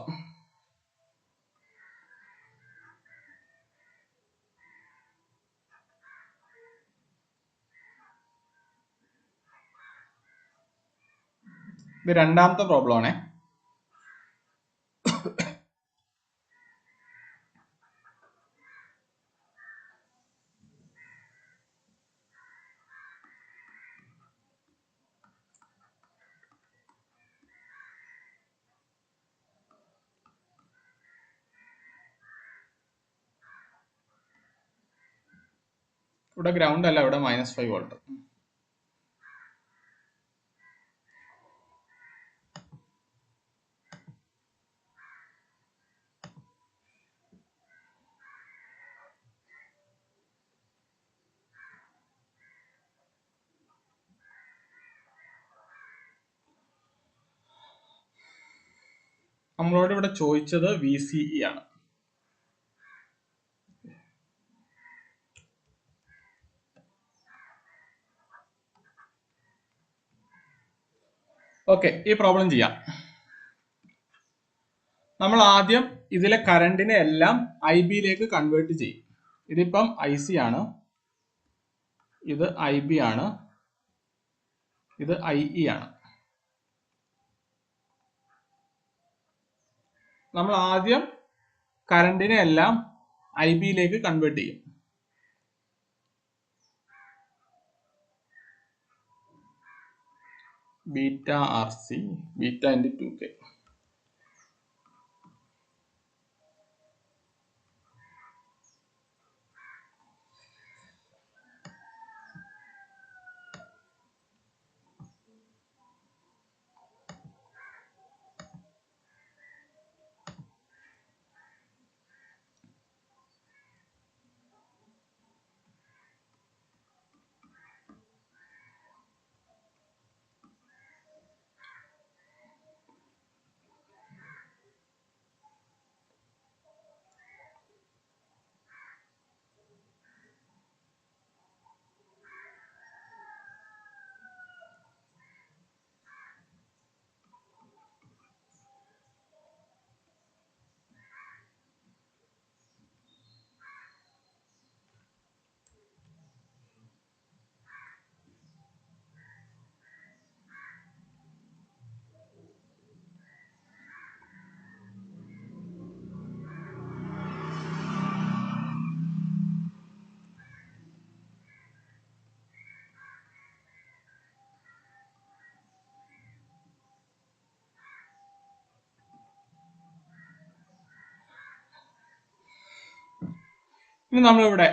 ഇത് രണ്ടാമത്തെ പ്രോബ്ലം ആണേ. ഇവിടെ ഗ്രൗണ്ട് അല്ല, ഇവിടെ -5 വോൾട്ട്. നമ്മളോട് ഇവിടെ ചോദിച്ചത് VCE ആണ്. ഓക്കെ, ഈ പ്രോബ്ലം ചെയ്യാം. നമ്മൾ ആദ്യം ഇതിലെ കറണ്ടിനെ എല്ലാം IBയിലേക്ക് കൺവേർട്ട് ചെയ്യും. ഇതിപ്പം IC ആണ്, ഇത് IB ആണ്, ഇത് IE ആണ്. നമ്മൾ ആദ്യം കറണ്ടിനെ എല്ലാം IBയിലേക്ക് കൺവേർട്ട് ചെയ്യും. Beta RC, beta × 2K. ഇനി നമ്മളിവിടെ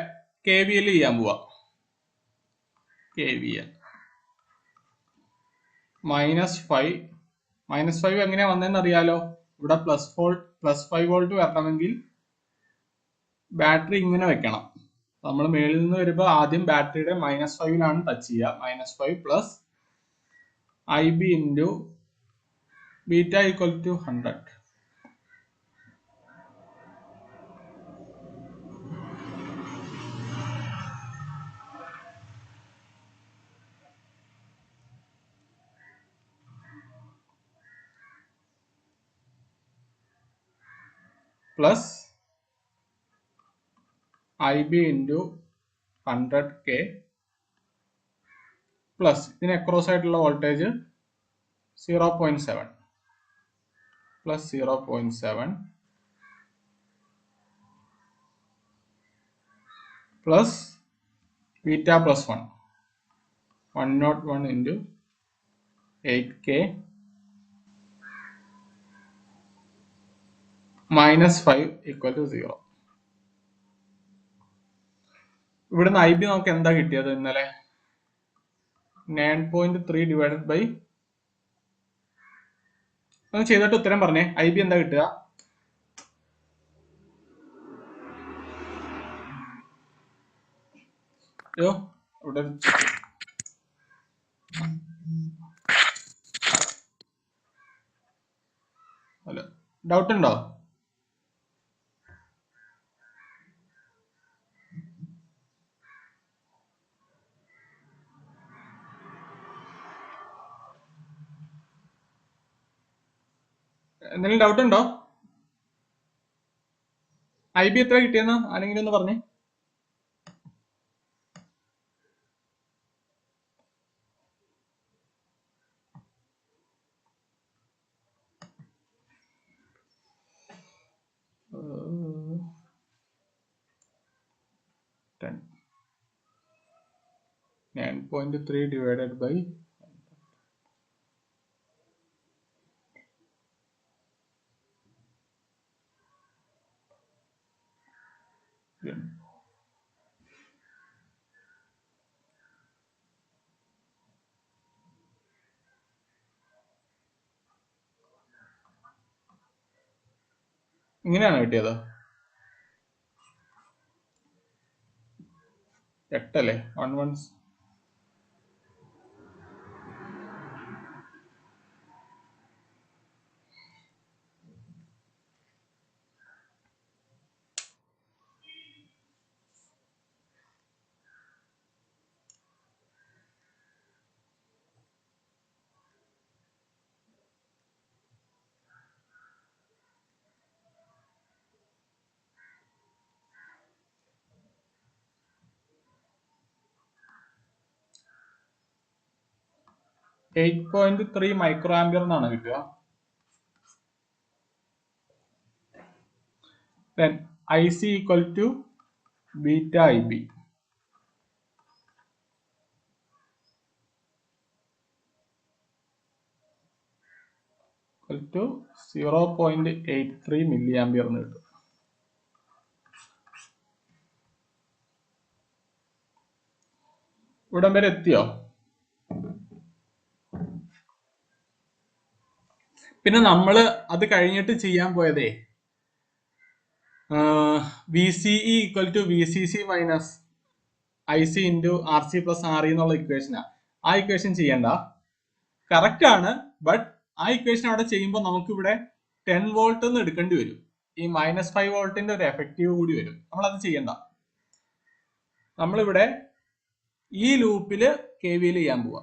KVL ചെയ്യാൻ പോവാ. KVL -5 എങ്ങനെയാ വന്നതെന്ന് അറിയാലോ. ഇവിടെ +5 വോൾട്ട് വരണമെങ്കിൽ ബാറ്ററി ഇങ്ങനെ വെക്കണം. നമ്മൾ മേളിൽ നിന്ന് വരുമ്പോൾ ആദ്യം ബാറ്ററിയുടെ -5ലാണ് ടച്ച് ചെയ്യുക. -5 plus IB × beta = 100. Plus IB × 100K plus ഇതിന് അക്രോസ് ആയിട്ടുള്ള voltage 0.7 plus 0.7 plus beta +1 101 × 8K -5 = 0. ഇവിടുന്ന് IB നമുക്ക് എന്താ കിട്ടിയത് ഇന്നലെ? 9.3 ഡിവൈഡഡ് ബൈ, ഒന്ന് ചെയ്തിട്ട് ഉത്തരം പറഞ്ഞേ. IB എന്താ കിട്ടുക? അയ്യോ, ഇവിടെ അല്ല, ഡൗട്ട് ഉണ്ടോ? എന്തെങ്കിലും ഡൗട്ട് ഉണ്ടോ? IB എത്ര കിട്ടിയെന്ന് ആരെങ്കിലും ഒന്ന് പറഞ്ഞേ. 9.3 divided by ഇങ്ങനെയാണ് കിട്ടിയത്. 8 അല്ലേ? 1 8.3 മൈക്രോ ആംപിയർ എന്നാണ് കിട്ടുക. Then IC equal to beta IB. Equal to 0.83 milliampere എന്ന് കിട്ടും. ഇവിടം വരെ എത്തിയോ? പിന്നെ നമ്മള് അത് കഴിഞ്ഞിട്ട് ചെയ്യാൻ പോയതേ VCE equal to VCC minus IC into RC plus RE എന്നുള്ള ഇക്വേഷനാ. ആ ഇക്വേഷൻ ചെയ്യണ്ട, കറക്റ്റ് ആണ്. ബട്ട് ആ ഇക്വേഷൻ അവിടെ ചെയ്യുമ്പോൾ നമുക്ക് ഇവിടെ 10 വോൾട്ട് എന്ന് എടുക്കേണ്ടി വരും. ഈ -5 വോൾട്ടിന്റെ ഒരു എഫക്റ്റീവ് കൂടി വരും. നമ്മളത് ചെയ്യണ്ട. നമ്മളിവിടെ ഈ ലൂപ്പില് KVL ചെയ്യാൻ പോവാ.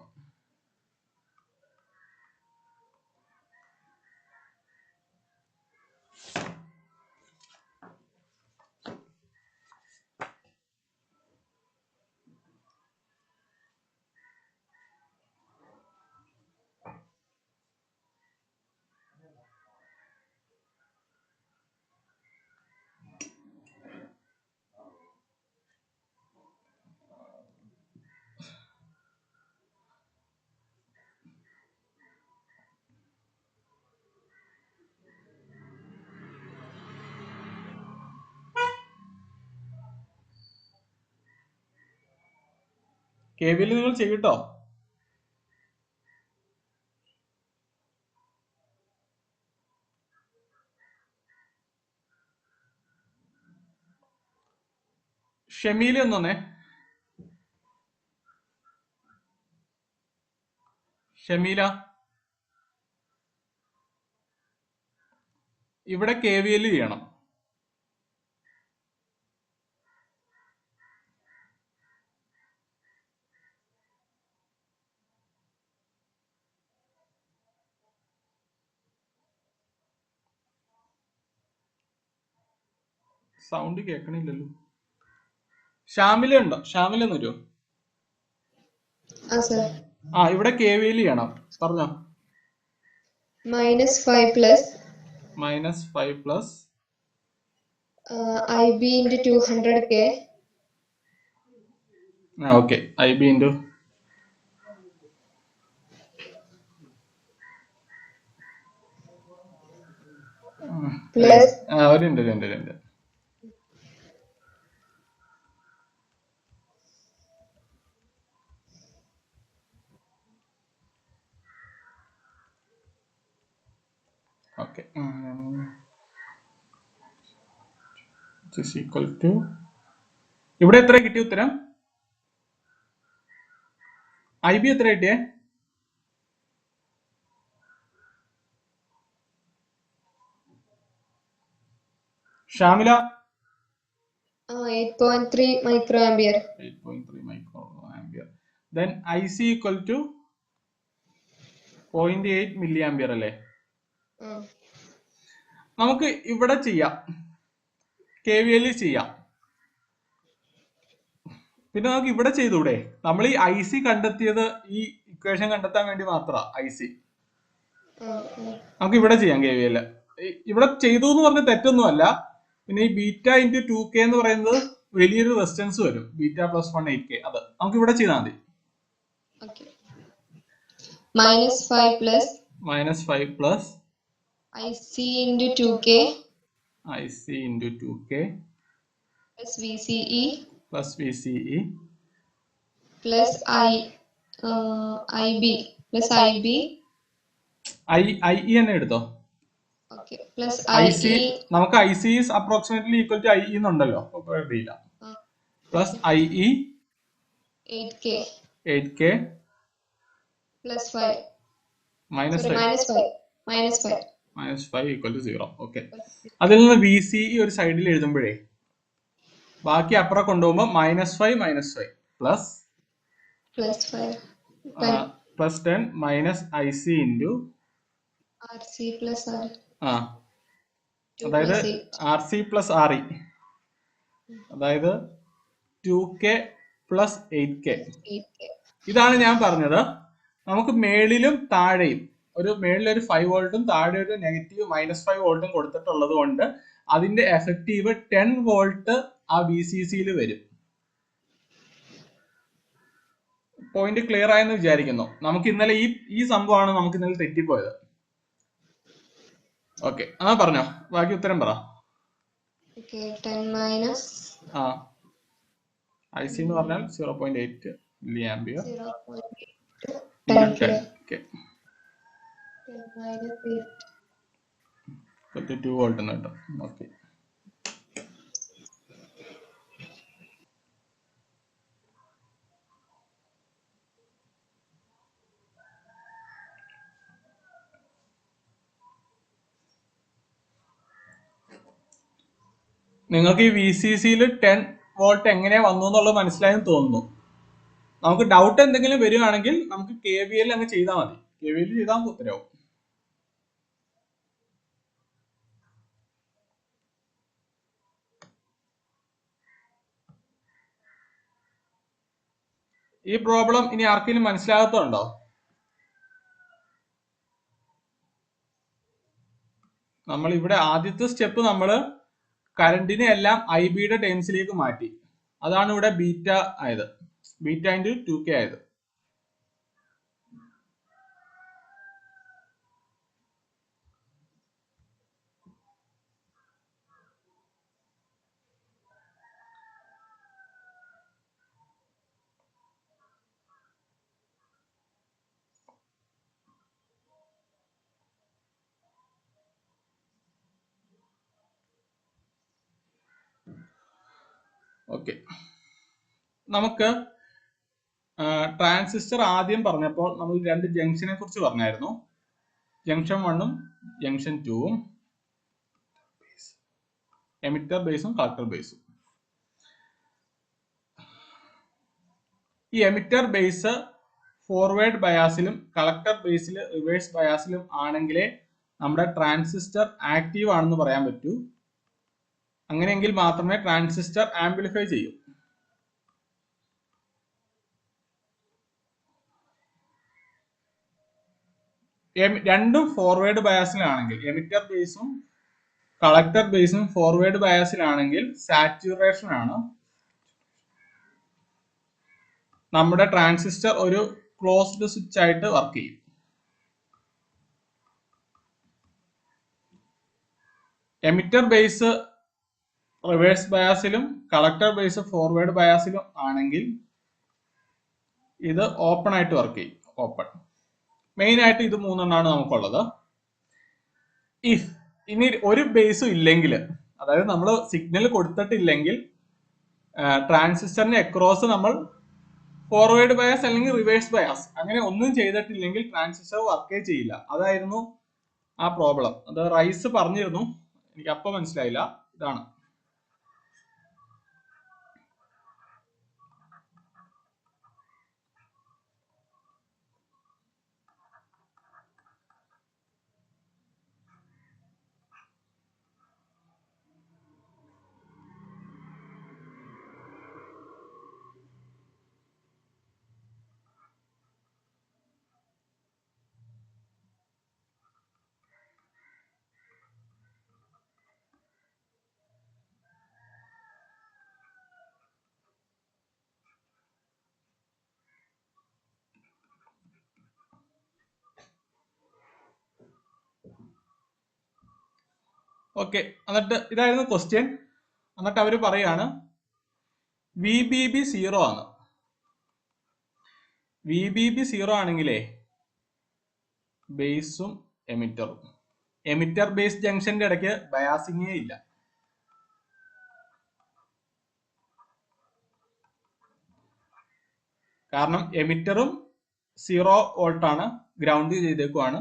KVL നിങ്ങൾ ചെയ്യട്ടോ. ഷമീല ഒന്നേ, ഷമീല ഇവിടെ KVL ചെയ്യണം. സൗണ്ട് കേൾക്കണില്ലല്ലോ. ഷാമില ഉണ്ടോ? ഷാമില ഒന്ന് വരുമോ? ഇവിടെ KVL ചെയ്യണം. പറഞ്ഞോ.
-5
plus
IB into 200K.
Okay, IB into
plus
രണ്ട്. Okay. Is equal to ഇവിടെ എത്ര കിട്ടിയ ഉത്തരം? IB എത്ര കിട്ടിയേ? Shamila
8.3 microampere.
8.3 microampere. Then IC equal to 0.8 milliampere അല്ലേ? നമുക്ക് ഇവിടെ ചെയ്യാം, KVL ചെയ്യാം. പിന്നെ നമുക്ക് ഇവിടെ ചെയ്തൂടെ? നമ്മൾ ഈ IC കണ്ടെത്തിയത് ഈ ഇക്വേഷൻ കണ്ടെത്താൻ വേണ്ടി മാത്രമാണ്. IC നമുക്ക് ഇവിടെ ചെയ്യാം KVL. ഇവിടെ ചെയ്തു എന്ന് പറഞ്ഞ തെറ്റൊന്നും അല്ല. പിന്നെ ഈ ബീറ്റ × 2K എന്ന് പറയുന്നത് വലിയൊരു റെസിസ്റ്റൻസ് വരും. β + 1 8K. അത് നമുക്ക് ഇവിടെ ചെയ്താൽ മതി.
Okay. -5 plus
-5 plus
IC into 2K
IC into 2K
plus VCE
plus VCE
plus IB plus IB.
IE തന്നെ എടുത്തോ.
Okay. Plus
IC
IE.
നമുക്ക് IC is approximately equal to IE എന്നുണ്ടല്ലോ. അപ്പോൾ കുഴപ്പമില്ല. Plus IE
8K
8K
plus 5.
minus
Sorry,
5
-5.
-5 equal to 0. Okay. അതിൽ നിന്ന് VCE ഒരു സൈഡിൽ എഴുതുമ്പോഴേ ബാക്കി അപ്പുറം കൊണ്ടുപോകുമ്പോൾ -5 plus
Plus 5. 10.
Plus 10 minus IC into
RC plus R.
ആ
2
അതായത്
plus 8.
RC പ്ലസ് RE അതായത് 2K പ്ലസ് 8K.
8K.
ഇതാണ് ഞാൻ പറഞ്ഞത്. നമുക്ക് മേളിലും താഴെയും മേളിലൊരു 5 വോൾട്ടും താഴെ ഒരു നെഗറ്റീവ് -5 വോൾട്ടും കൊടുത്തിട്ടുള്ളത് കൊണ്ട് അതിന്റെ എഫക്റ്റീവ് 10 വോൾട്ട് ആ VCCയിൽ വരും. പോയിന്റ് ക്ലിയർ ആയെന്ന് വിചാരിക്കുന്നു. നമുക്ക് ഇന്നലെ ഈ സംഭവമാണ് നമുക്ക് ഇന്നലെ തെറ്റിപ്പോയത്. ഓക്കെ, പറഞ്ഞോ, ബാക്കി ഉത്തരം പറ.
Okay, 10 minus
IC എന്ന് പറഞ്ഞാൽ 0.8 milli ampere
0.8.
10K
10 minus 8.
2 volt എന്ന് കിട്ടും. ഓക്കെ, നിങ്ങൾക്ക് ഈ VCCയിൽ 10 വോൾട്ട് എങ്ങനെ വന്നു എന്നുള്ളത് മനസ്സിലായെന്ന് തോന്നുന്നു. നമുക്ക് ഡൗട്ട് എന്തെങ്കിലും വരികയാണെങ്കിൽ നമുക്ക് KVL അങ്ങ് ചെയ്താൽ മതി. KVL ചെയ്താൽ ഉത്തരവും. ഈ പ്രോബ്ലം ഇനി ആർക്കെങ്കിലും മനസ്സിലാകത്തുണ്ടോ? നമ്മൾ ഇവിടെ ആദ്യത്തെ സ്റ്റെപ്പ് നമ്മൾ കറണ്ടിനെ എല്ലാം IBയുടെ ടേംസിലേക്ക് മാറ്റി. അതാണ് ഇവിടെ ബീറ്റ ആയത്, ബീറ്റ ഇൻറ്റു 2K ആയത്. ഓക്കെ, നമുക്ക് ട്രാൻസിസ്റ്റർ ആദ്യം പറഞ്ഞപ്പോൾ നമ്മൾ 2 ജംഗ്ഷനെ കുറിച്ച് പറഞ്ഞായിരുന്നു. ജംഗ്ഷൻ 1ഉം ജംഗ്ഷൻ 2ഉം എമിറ്റർ ബേസും കളക്ടർ ബേസും. ഈ എമിറ്റർ ബേസ് ഫോർവേഡ് ബയാസിലും കളക്ടർ ബേസിൽ റിവേഴ്സ് ബയാസിലും ആണെങ്കിലേ നമ്മുടെ ട്രാൻസിസ്റ്റർ ആക്റ്റീവ് ആണെന്ന് പറയാൻ പറ്റൂ. അങ്ങനെയെങ്കിൽ മാത്രമേ ട്രാൻസിസ്റ്റർ ആംപ്ലിഫൈ ചെയ്യൂ. രണ്ടും ഫോർവേഡ് ബയാസിലാണെങ്കിൽ, എമിറ്റർ ബേസും കളക്ടർ ബേസും ഫോർവേഡ് ബയാസിലാണെങ്കിൽ സാച്ചുറേഷൻ ആണ്. നമ്മുടെ ട്രാൻസിസ്റ്റർ ഒരു ക്ലോസ്ഡ് സ്വിച്ച് ആയിട്ട് വർക്ക് ചെയ്യും. എമിറ്റർ ബേസ് റിവേഴ്സ് ബയാസിലും കളക്ടർ ബേസ് ഫോർവേഡ് ബയാസിലും ആണെങ്കിൽ ഇത് ഓപ്പൺ ആയിട്ട് വർക്ക് ചെയ്യും. ഓപ്പൺ മെയിൻ ആയിട്ട് ഇത് 3 നമുക്കുള്ളത്. ഇനി ഒരു ബേസും ഇല്ലെങ്കിൽ, അതായത് നമ്മൾ സിഗ്നൽ കൊടുത്തിട്ടില്ലെങ്കിൽ ട്രാൻസിസ്റ്ററിന്റെ അക്രോസ് നമ്മൾ ഫോർവേഡ് ബയാസ് അല്ലെങ്കിൽ റിവേഴ്സ് ബയാസ് അങ്ങനെ ഒന്നും ചെയ്തിട്ടില്ലെങ്കിൽ ട്രാൻസിസ്റ്റർ വർക്കേ ചെയ്യില്ല. അതായിരുന്നു ആ പ്രോബ്ലം. അത് റൈസ് പറഞ്ഞിരുന്നു, എനിക്ക് അപ്പം മനസ്സിലായില്ല. ഇതാണ്. ഓക്കെ, എന്നിട്ട് ഇതായിരുന്നു ക്വസ്റ്റ്യൻ. എന്നിട്ട് അവർ പറയാണ് VBB 0 ആണ്. VBB 0 ആണെങ്കിലേ ബേസും എമിറ്ററും, എമിറ്റർ ബേസ് ജംഗ്ഷന്റെ ഇടയ്ക്ക് ബയാസിങ്ങേ ഇല്ല. കാരണം എമിറ്ററും 0 വോൾട്ട് ആണ്, ഗ്രൗണ്ട് ചെയ്തേക്കുവാണ്.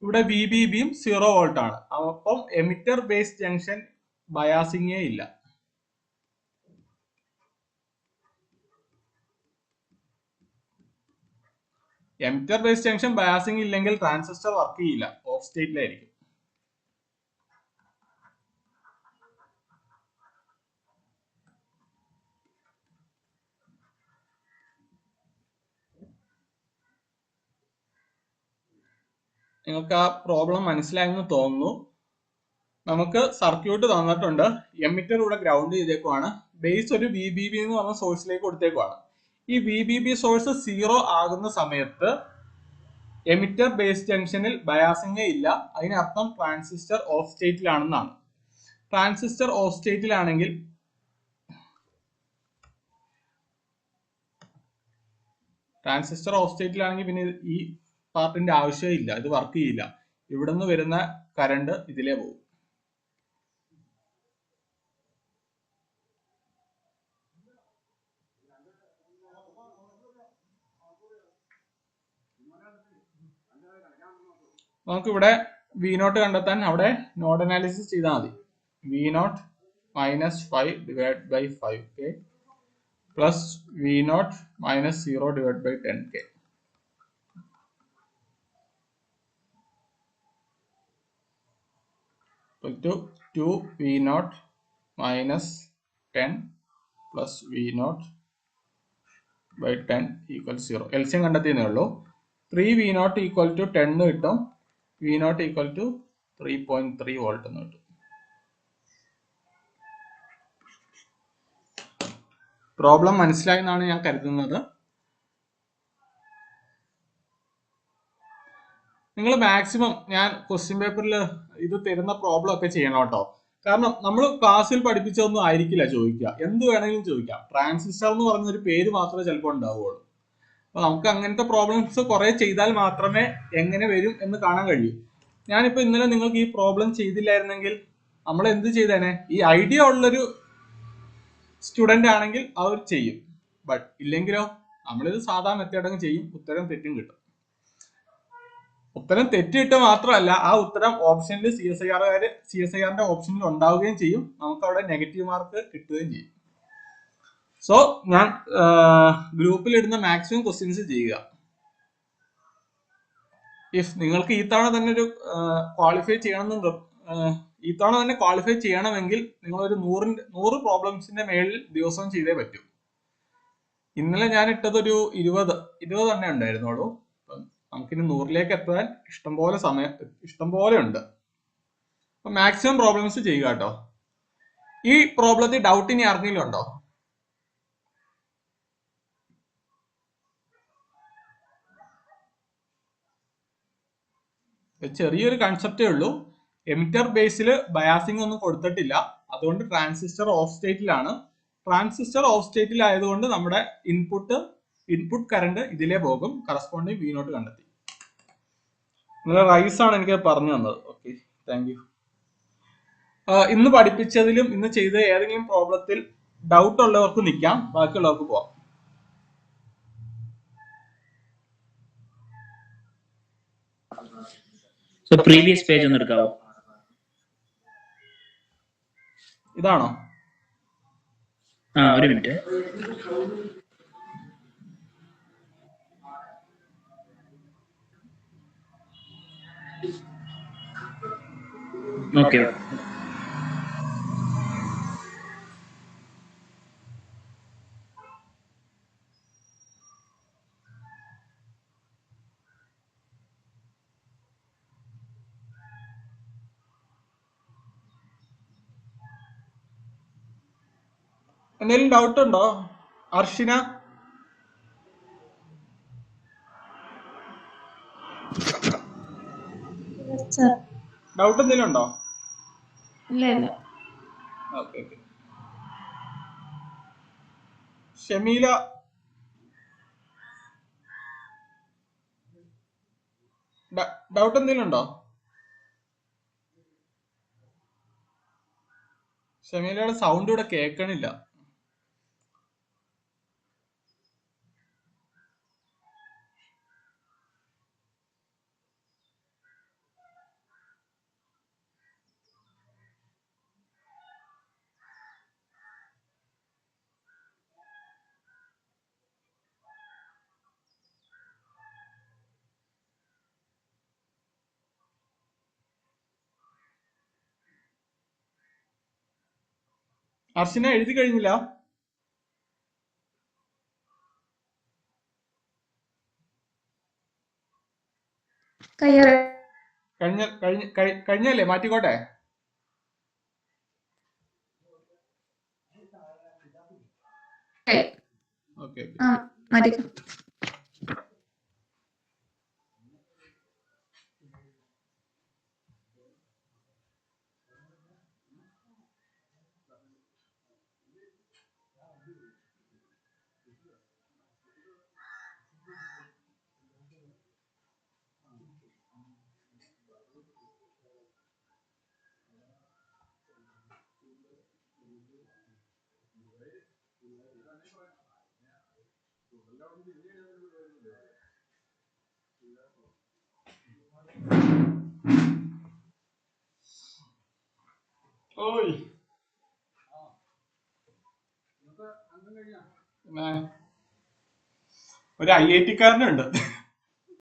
ഇവിടെ VBBയും 0 വോൾട്ട് ആണ്. അപ്പം എമിറ്റർ ബേസ് ജംഗ്ഷൻ ബയാസിങ്ങേ ഇല്ല. എമിറ്റർ ബേസ് ജംഗ്ഷൻ ബയാസിംഗ് ഇല്ലെങ്കിൽ ട്രാൻസിസ്റ്റർ വർക്ക് ചെയ്യില്ല, ഓഫ് സ്റ്റേറ്റിലായിരിക്കും. നിങ്ങൾക്ക് ആ പ്രോബ്ലം മനസ്സിലായെന്ന് തോന്നുന്നു. നമുക്ക് സർക്യൂട്ട് തന്നിട്ടുണ്ട്. എമിറ്റർ ഇവിടെ ഗ്രൗണ്ട് ചെയ്തേക്കുവാണ്. ബേസ് ഒരു VBB എന്ന് പറഞ്ഞ സോഴ്സിലേക്ക് കൊടുത്തേക്കുവാണ്. ഈ VBB സോഴ്സ് 0 ആകുന്ന സമയത്ത് എമിറ്റർ ബേസ് ജംഗ്ഷനിൽ ബയാസിംഗേ ഇല്ല. അതിനർത്ഥം ട്രാൻസിസ്റ്റർ ഓഫ് സ്റ്റേറ്റിലാണെന്നാണ്. ട്രാൻസിസ്റ്റർ ഓഫ് സ്റ്റേറ്റിലാണെങ്കിൽ പിന്നെ ഈ പാർട്ടിന്റെ ആവശ്യമില്ല, ഇത് വർക്ക് ചെയ്യില്ല. ഇവിടുന്ന് വരുന്ന കറണ്ട് ഇതിലേ പോകും. നമുക്കിവിടെ V0 കണ്ടെത്താൻ അവിടെ നോഡ് അനാലിസിസ് ചെയ്താൽ മതി. V0 - 5 / 5K plus V0 - 0 / 10K. to 2V0 - 10 plus V0 / 10 = 0. LCM കണ്ടെത്തിയേ ഉള്ളൂ. 3V0 = 10 എന്ന് കിട്ടും. V0 = 3.3 വോൾട്ട് എന്ന് കിട്ടും. പ്രോബ്ലം മനസ്സിലായി എന്നാണ് ഞാൻ കരുതുന്നത്. നിങ്ങൾ മാക്സിമം ഞാൻ ക്വസ്റ്റ്യൻ പേപ്പറിൽ ഇത് തരുന്ന പ്രോബ്ലം ഒക്കെ ചെയ്യണം കേട്ടോ. കാരണം നമ്മൾ ക്ലാസ്സിൽ പഠിപ്പിച്ചതൊന്നും ആയിരിക്കില്ല ചോദിക്കുക, എന്ത് വേണമെങ്കിലും ചോദിക്കാം. ട്രാൻസിസ്റ്റർ എന്ന് പറഞ്ഞൊരു പേര് മാത്രമേ ചിലപ്പോൾ ഉണ്ടാവുകയുള്ളൂ. അപ്പൊ നമുക്ക് അങ്ങനത്തെ പ്രോബ്ലംസ് കുറെ ചെയ്താൽ മാത്രമേ എങ്ങനെ വരും എന്ന് കാണാൻ കഴിയൂ. ഞാനിപ്പോ ഇന്നലെ നിങ്ങൾക്ക് ഈ പ്രോബ്ലം ചെയ്തില്ലായിരുന്നെങ്കിൽ നമ്മൾ എന്ത് ചെയ്തേനെ? ഈ ഐഡിയ ഉള്ളൊരു സ്റ്റുഡന്റ് ആണെങ്കിൽ അവർ ചെയ്യും. ബട്ട് ഇല്ലെങ്കിലോ നമ്മളിത് സാധാ മെത്തേഡങ്ങ് ചെയ്യും, ഉത്തരം തെറ്റും കിട്ടും. ഉത്തരം തെറ്റിയിട്ട് മാത്രമല്ല, ആ ഉത്തരം ഓപ്ഷനിൽ CSIRന്റെ ഓപ്ഷനിൽ ഉണ്ടാവുകയും ചെയ്യും. നമുക്ക് അവിടെ നെഗറ്റീവ് മാർക്ക് കിട്ടുകയും ചെയ്യും. സോ ഞാൻ ഗ്രൂപ്പിൽ ഇടുന്ന മാക്സിമം ക്വസ്റ്റ്യൻസ് ചെയ്യുക. ഇഫ് നിങ്ങൾക്ക് ഈ തവണ തന്നെ ഒരു ക്വാളിഫൈ ചെയ്യണമെങ്കിൽ നിങ്ങൾ ഒരു 100 പ്രോബ്ലംസിന്റെ മേളിൽ ദിവസവും ചെയ്തേ പറ്റൂ. ഇന്നലെ ഞാൻ ഇട്ടതൊരു 20 തന്നെ ഉണ്ടായിരുന്നുള്ളൂ. നമുക്കിനി 100ലേക്ക് എത്താൻ ഇഷ്ടംപോലെ ഉണ്ട്. അപ്പൊ മാക്സിമം പ്രോബ്ലംസ് ചെയ്യുക കേട്ടോ. ഈ പ്രോബ്ലത്തിൽ ഡൗട്ട് ഇനി ആർക്കെങ്കിലും ഉണ്ടോ? ചെറിയൊരു കൺസെപ്റ്റേ ഉള്ളൂ. എമിറ്റർ ബേസിൽ ബയാസിംഗ് ഒന്നും കൊടുത്തിട്ടില്ല, അതുകൊണ്ട് ട്രാൻസിസ്റ്റർ ഓഫ് സ്റ്റേറ്റിലാണ്. ട്രാൻസിസ്റ്റർ ഓഫ് സ്റ്റേറ്റിൽ ആയതുകൊണ്ട് നമ്മുടെ ഇൻപുട്ട് കറണ്ട് ഇതിലേ പോകും. കറസ്പോണ്ടിങ് V0 കണ്ടെത്തി. നിങ്ങളെ റൈസ് ആണ് എനിക്ക് പറഞ്ഞു തന്നത്. Okay, thank you. ഇന്ന് പഠിപ്പിച്ചതിലും ഇന്ന് ചെയ്ത ഏതെങ്കിലും പ്രോബ്ലത്തിൽ ഡൗട്ട് ഉള്ളവർക്ക് നിൽക്കാം, ബാക്കിയുള്ളവർക്ക് പോവാം.
പ്രീവിയസ് പേജ് ഒന്ന് എടുക്കാവോ?
ഇതാണോ?
ഒരു മിനിറ്റ്. ഓക്കെ,
എന്തെങ്കിലും ഡൗട്ട് ഉണ്ടോ? അർഷിന, ഡൗട്ട് എന്തെങ്കിലും ഉണ്ടോ?
ഇല്ല ഇല്ല.
Okay okay. ഷമീല ഡൗട്ട് എന്തെങ്കിലും ഉണ്ടോ? ഷമീലയുടെ സൗണ്ട് ഇവിടെ കേൾക്കണില്ല. അർച്ചന എഴുതി കഴിഞ്ഞില്ല?
കയ്യറ
കഴിഞ്ഞല്ലേ? മാറ്റിക്കോട്ടെ. Okay okay.
ആ മാറ്റിക്കോ.
ഓയ് പിന്നെ ഒരു IIT-കാരനുണ്ട്.